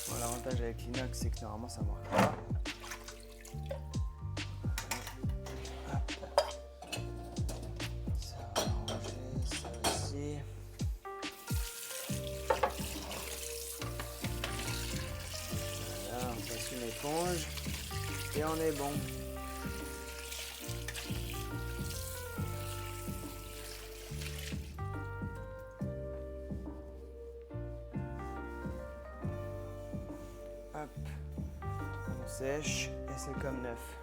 Bon, l'avantage avec l'inox, c'est que normalement ça ne marque pas. Ça va ranger, ça aussi. et on est bon. Hop, on sèche et c'est comme neuf.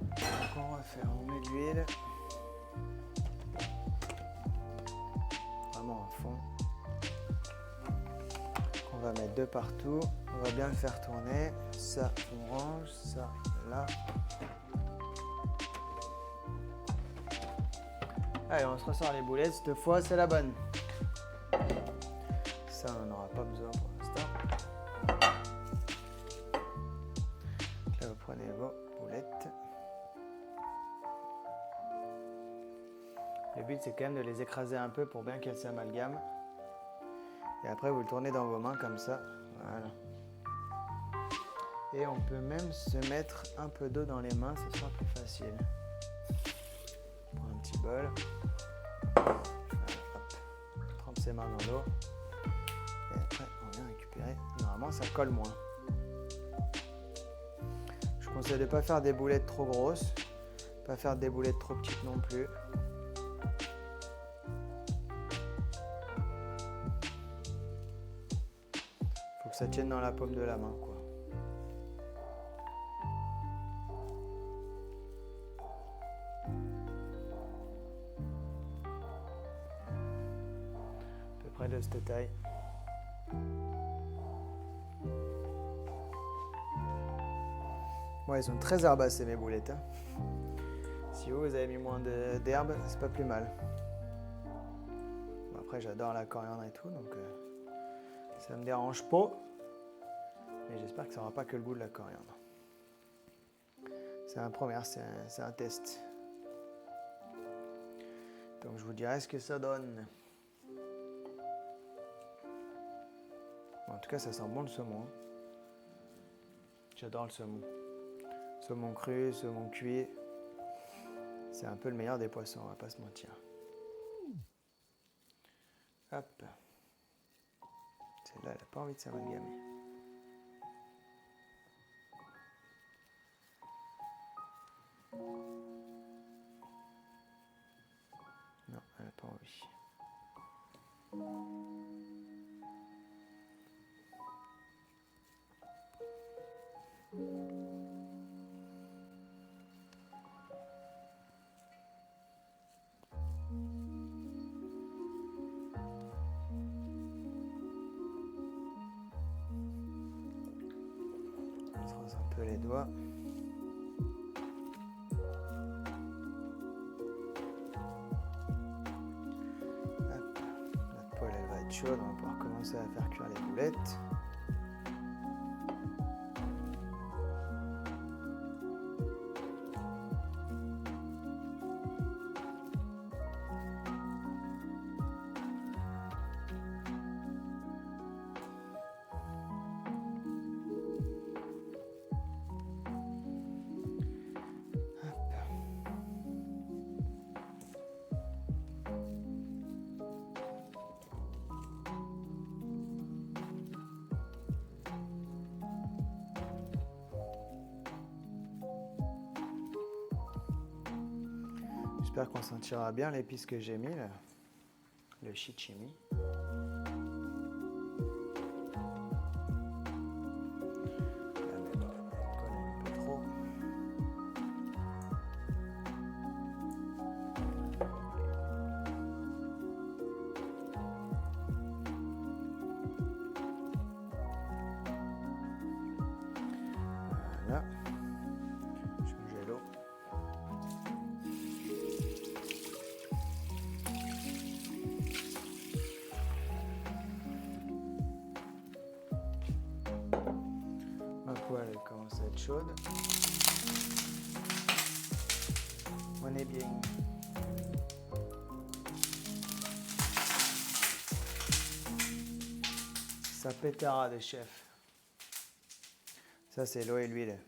Donc on va faire, on met de l'huile. Vraiment à fond. On va mettre de partout. On va bien le faire tourner. Ça, on range. Ça, là. Allez, on se ressort les boulettes. Cette fois, c'est la bonne. Ça, on n'en aura pas besoin pour l'instant. Là, vous prenez vos boulettes. Le but, c'est quand même de les écraser un peu pour bien qu'elles s'amalgament. Et après, vous le tournez dans vos mains comme ça. Voilà. Et on peut même se mettre un peu d'eau dans les mains, ce sera plus facile. On prend un petit bol. Voilà, hop. On trempe ses mains dans l'eau. Et après, on vient récupérer. Normalement, ça colle moins. Je vous conseille de ne pas faire des boulettes trop grosses. Pas faire des boulettes trop petites non plus. Faut que ça tienne dans la paume de la main, quoi. À peu près de cette taille. Bon, elles sont très herbacées mes boulettes. Hein. Si vous avez mis moins d'herbe, c'est pas plus mal. Bon, après, j'adore la coriandre et tout, donc ça me dérange pas. Mais j'espère que ça n'aura pas que le goût de la coriandre. C'est un premier, c'est un test. Donc je vous dirai ce que ça donne. Bon, en tout cas, ça sent bon le saumon. J'adore le saumon. Saumon cru, saumon cuit. C'est un peu le meilleur des poissons, on va pas se mentir. Hop. Celle-là, elle n'a pas envie de s'amalgamer. Non, elle n'a pas envie. On se rase un peu les doigts. Chaude, on va pouvoir commencer à faire cuire les boulettes. J'espère qu'on sentira bien l'épice que j'ai mis, là. Le shichimi. Voilà. Changer l'eau. Ma poêle elle commence à être chaude. On est bien. Ça pétera de chef. Ça c'est l'eau et l'huile.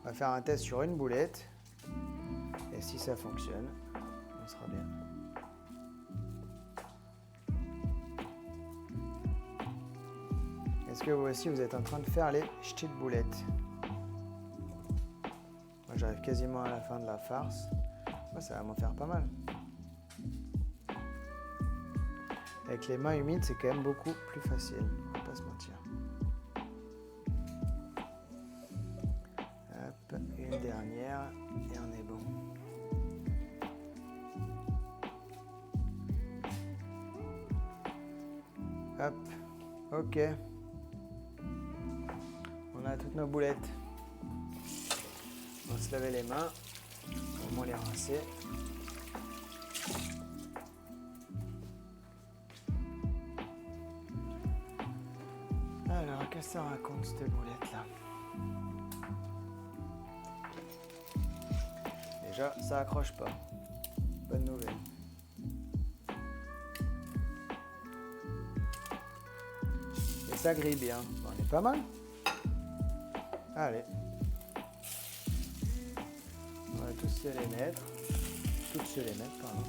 On va faire un test sur une boulette. Et si ça fonctionne, on sera bien. Est-ce que vous aussi, vous êtes en train de faire les ch'tis de boulettes? Moi, j'arrive quasiment à la fin de la farce. Moi, ça va m'en faire pas mal. Avec les mains humides, c'est quand même beaucoup plus facile. On va pas se mentir. Hop, une dernière et on est bon. Hop, ok. On a toutes nos boulettes. On va se laver les mains. Au moins les rincer. Alors, qu'est-ce que ça raconte cette boulette là? Déjà, ça accroche pas. Bonne nouvelle. Et ça grille bien. On est pas mal. Allez. On va tous se les mettre. Toutes se les mettre, pardon.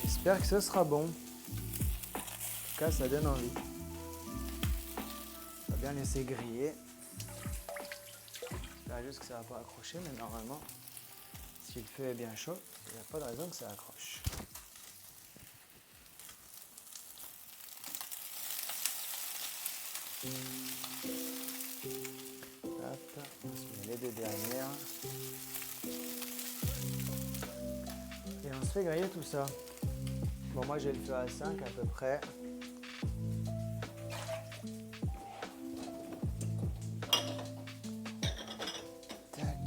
J'espère que ce sera bon. En tout cas, ça donne envie. On va bien laisser griller. J'espère juste que ça ne va pas accrocher, mais normalement, si le feu est bien chaud, il n'y a pas de raison que ça accroche. Hop, on se met les deux dernières. Et on se fait griller tout ça. Bon, moi j'ai le feu à 5 à peu près. Tac.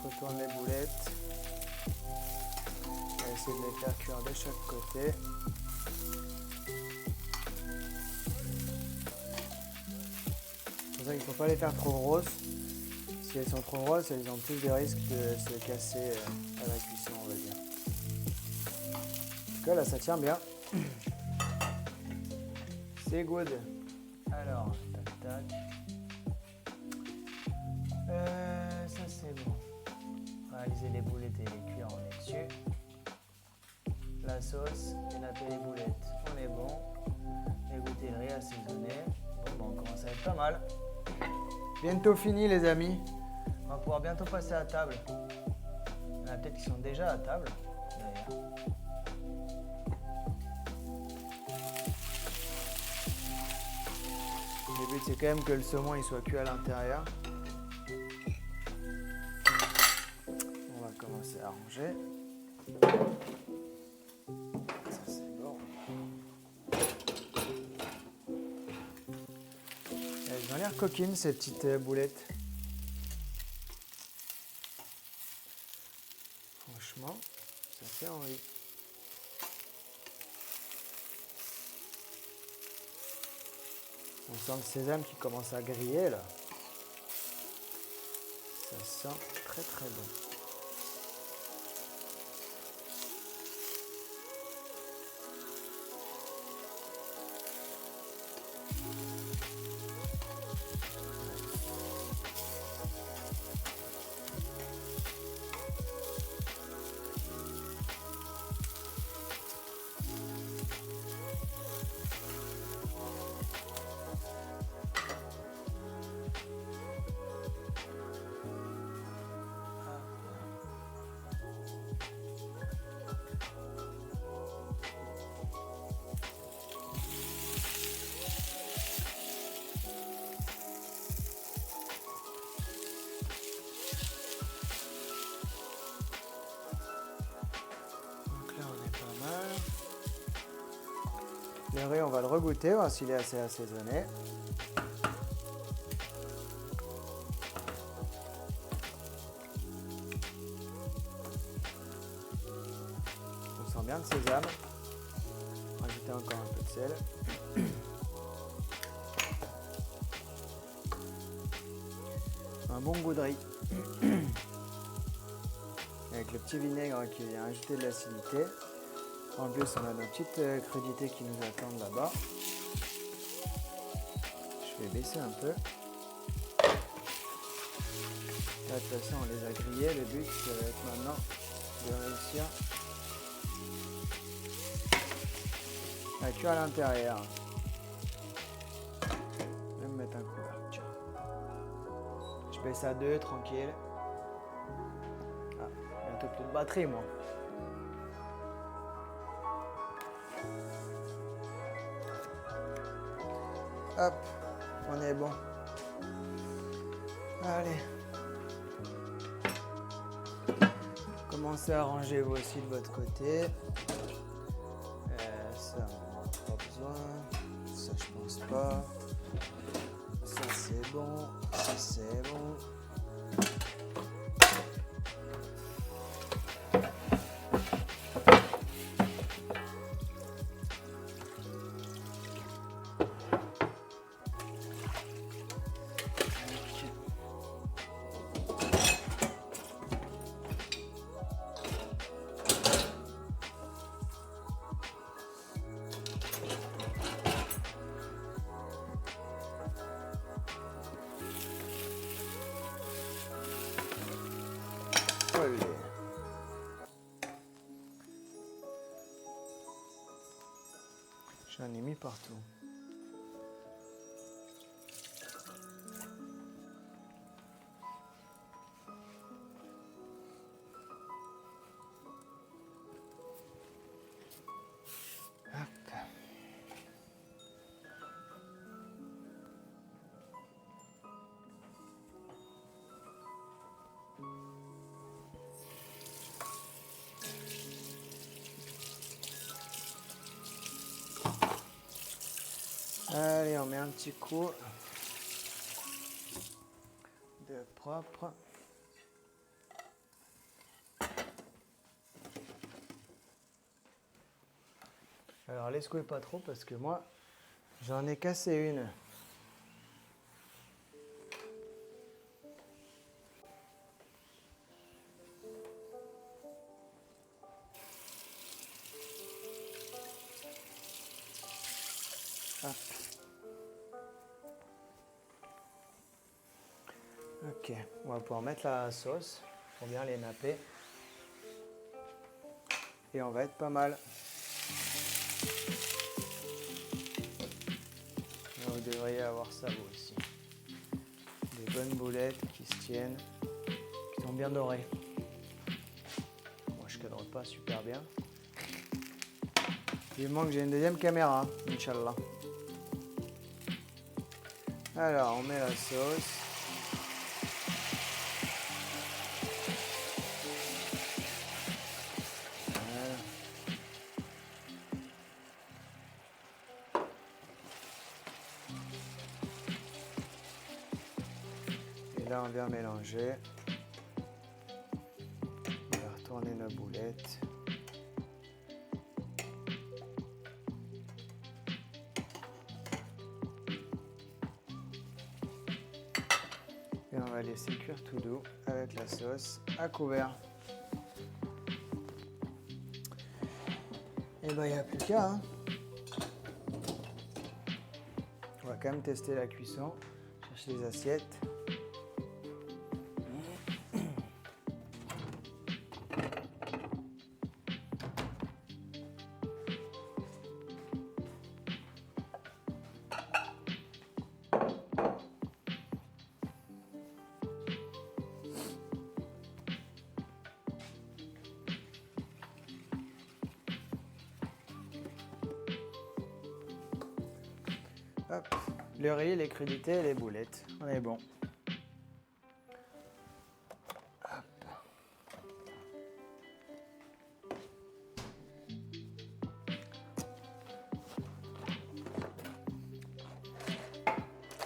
On tourne les boulettes. On va essayer de les faire cuire de chaque côté. C'est pour ça qu'il ne faut pas les faire trop grosses. Si elles sont trop grosses, elles ont plus de risques de se casser à la cuisson, on va dire. En tout cas, là, ça tient bien. C'est good. Alors, tac, tac. Ça, c'est bon. Réaliser les boulettes et les cuire, on est dessus. La sauce et la les boulettes, on est bon. Égoutter le riz assaisonné. Bon, on commence à être pas mal. Bientôt fini, les amis. On va pouvoir bientôt passer à table. Il y en a peut-être qui sont déjà à table. D'ailleurs. Le but, c'est quand même que le saumon il soit cuit à l'intérieur. On va commencer à ranger. Ça, c'est bon. Elles ont l'air coquines, ces petites boulettes. Franchement, ça fait envie. On sent le sésame qui commence à griller là. Ça sent très très bon. Le riz, on va le regoûter, voir s'il est assez assaisonné. sent bien le sésame. Rajouter encore un peu de sel. Un bon goût de riz. Avec le petit vinaigre qui vient ajouter de l'acidité. En plus, on a nos petites crudités qui nous attendent là-bas. Je vais baisser un peu. Là, de toute façon, on les a grillés. Le but, ça va être maintenant de réussir à cuire à l'intérieur. Même mettre un couvercle. Je baisse à 2, tranquille. Ah, bientôt plus de batterie, moi. Hop, on est bon. Allez. Commencez à ranger vous aussi de votre côté. Ça, on n'a pas besoin. Ça, je pense pas. Ça, c'est bon. Ça, c'est bon. J'en ai mis partout. Hop. Allez, on met un petit coup de propre. Alors, les secouez pas trop parce que moi, j'en ai cassé une. Hop. Ok, on va pouvoir mettre la sauce pour bien les napper. Et on va être pas mal. Et vous devriez avoir ça vous aussi. Des bonnes boulettes qui se tiennent, qui sont bien dorées. Moi je cadre pas super bien. Vivement que j'ai une deuxième caméra, Inch'Allah. Alors on met la sauce. Là, on vient mélanger. On va retourner nos boulettes. Et on va laisser cuire tout doux avec la sauce à couvert. Et ben, il n'y a plus qu'à. Hein. On va quand même tester la cuisson. Chercher les assiettes. Hop, le riz, les crudités et les boulettes. On est bon. Hop.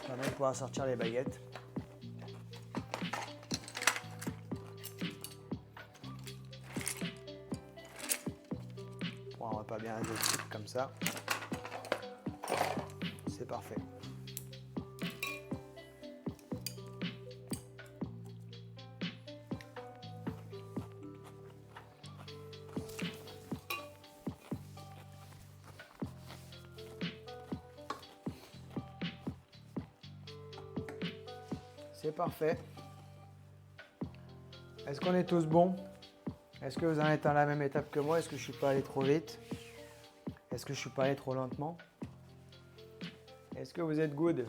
On va même pouvoir sortir les baguettes. pas bien asiatique comme ça. C'est parfait. C'est parfait. Est-ce qu'on est tous bons? Est-ce que vous en êtes à la même étape que moi? Est-ce que je ne suis pas allé trop vite? Est-ce que je ne suis pas allé trop lentement? Est-ce que vous êtes good?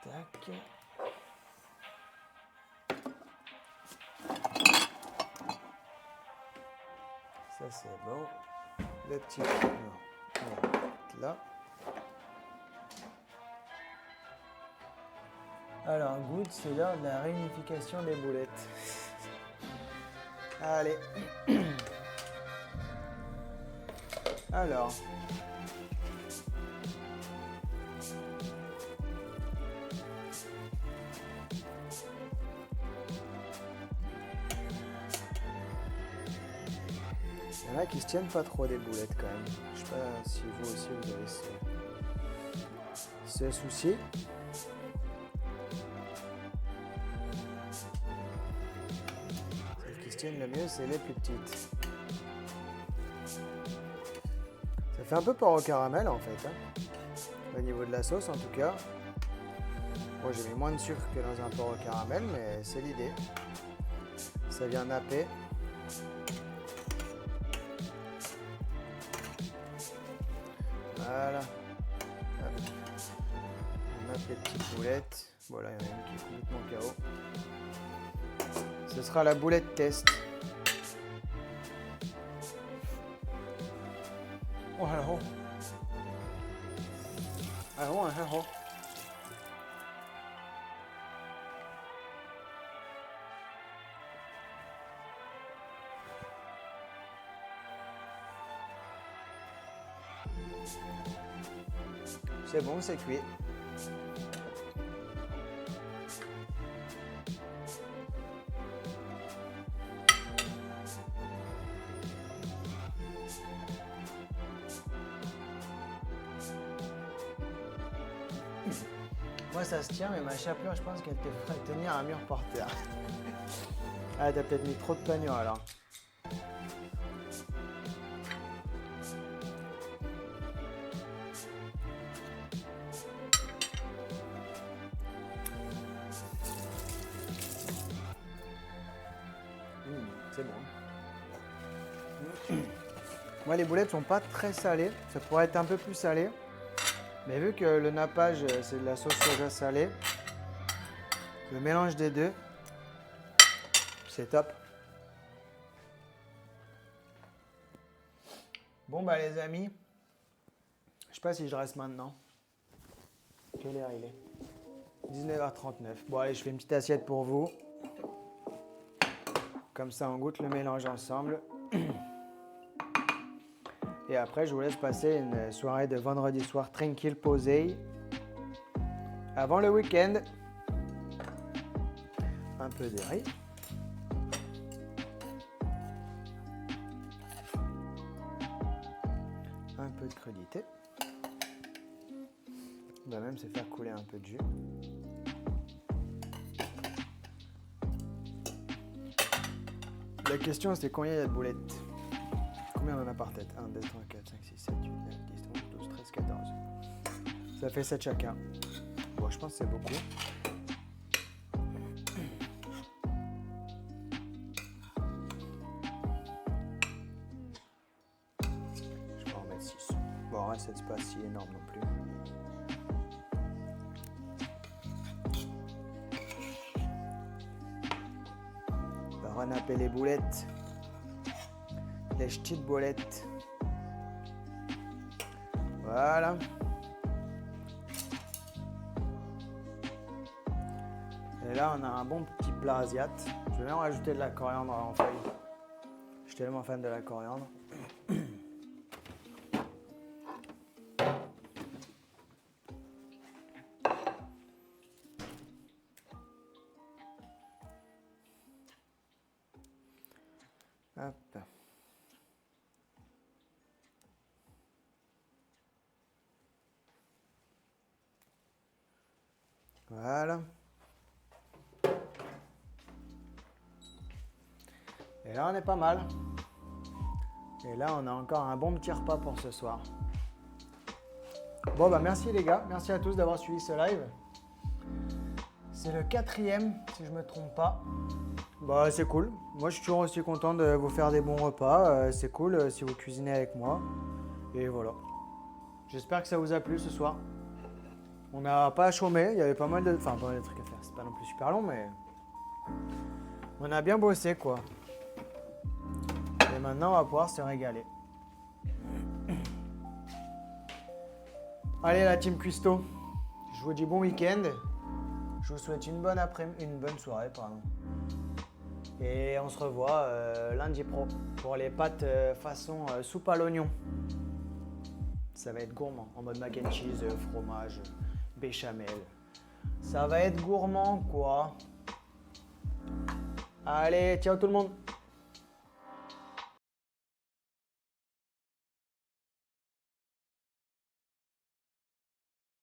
Tac. Ça c'est bon. Le petit là. Alors, good, c'est l'heure de la réunification des boulettes. Allez. Alors. Il y en a qui se tiennent pas trop des boulettes quand même. Je sais pas si vous aussi vous avez ce souci. Celles qui se tiennent le mieux, c'est les plus petites. Ça fait un peu porc au caramel en fait. Au niveau de la sauce en tout cas. Bon, j'ai mis moins de sucre que dans un porc au caramel, mais c'est l'idée. Ça vient napper. Voilà. On nappe les petites boulettes. Voilà, il y en a une qui est complètement KO. Ce sera la boulette test. Oh, alors. Alors. C'est bon, c'est cuit. Moi ça se tient, mais ma chapelure, je pense qu'elle te ferait tenir un mur par terre. Ah, t'as peut-être mis trop de panure alors. C'est bon. Moi, les boulettes sont pas très salées. Ça pourrait être un peu plus salé. Mais vu que le nappage, c'est de la sauce soja salée, le mélange des deux, c'est top. Bon, bah les amis, je sais pas si je reste maintenant. Quelle heure il est? 19h39. Bon, allez, je fais une petite assiette pour vous. Comme ça, on goûte le mélange ensemble. Et après, je vous laisse passer une soirée de vendredi soir tranquille, posée. Avant le week-end. Un peu de riz. Un peu de crudité. On va même se faire couler un peu de jus. La question, c'est combien il y a de boulettes? Combien on en a par tête? 1, 2, 3, 4, 5, 6, 7, 8, 9, 10, 11, 12, 13, 14. Ça fait 7 chacun. Bon, je pense que c'est beaucoup. Je vais en mettre 6. Bon, en vrai, c'est pas si énorme non plus. On va renapper les boulettes. Les petites boulettes. Voilà. Et là, on a un bon petit plat asiate. Je vais même rajouter de la coriandre en feuille. Je suis tellement fan de la coriandre. Hop. Voilà. Et là, on est pas mal. Et là, on a encore un bon petit repas pour ce soir. Bon, bah merci les gars. Merci à tous d'avoir suivi ce live. C'est le 4e, si je ne me trompe pas. Bah, c'est cool. Moi, je suis toujours aussi content de vous faire des bons repas. C'est cool si vous cuisinez avec moi. Et voilà. J'espère que ça vous a plu ce soir. On n'a pas chômé. Il y avait pas mal de... Enfin, pas mal de trucs à faire. C'est pas non plus super long, mais... On a bien bossé, quoi. Et maintenant, on va pouvoir se régaler. Allez, la team Cuisto. Je vous dis bon week-end. Je vous souhaite une bonne soirée, pardon. Et on se revoit lundi pro pour les pâtes façon soupe à l'oignon. Ça va être gourmand, en mode mac and cheese, fromage, béchamel. Ça va être gourmand, quoi. Allez, ciao tout le monde.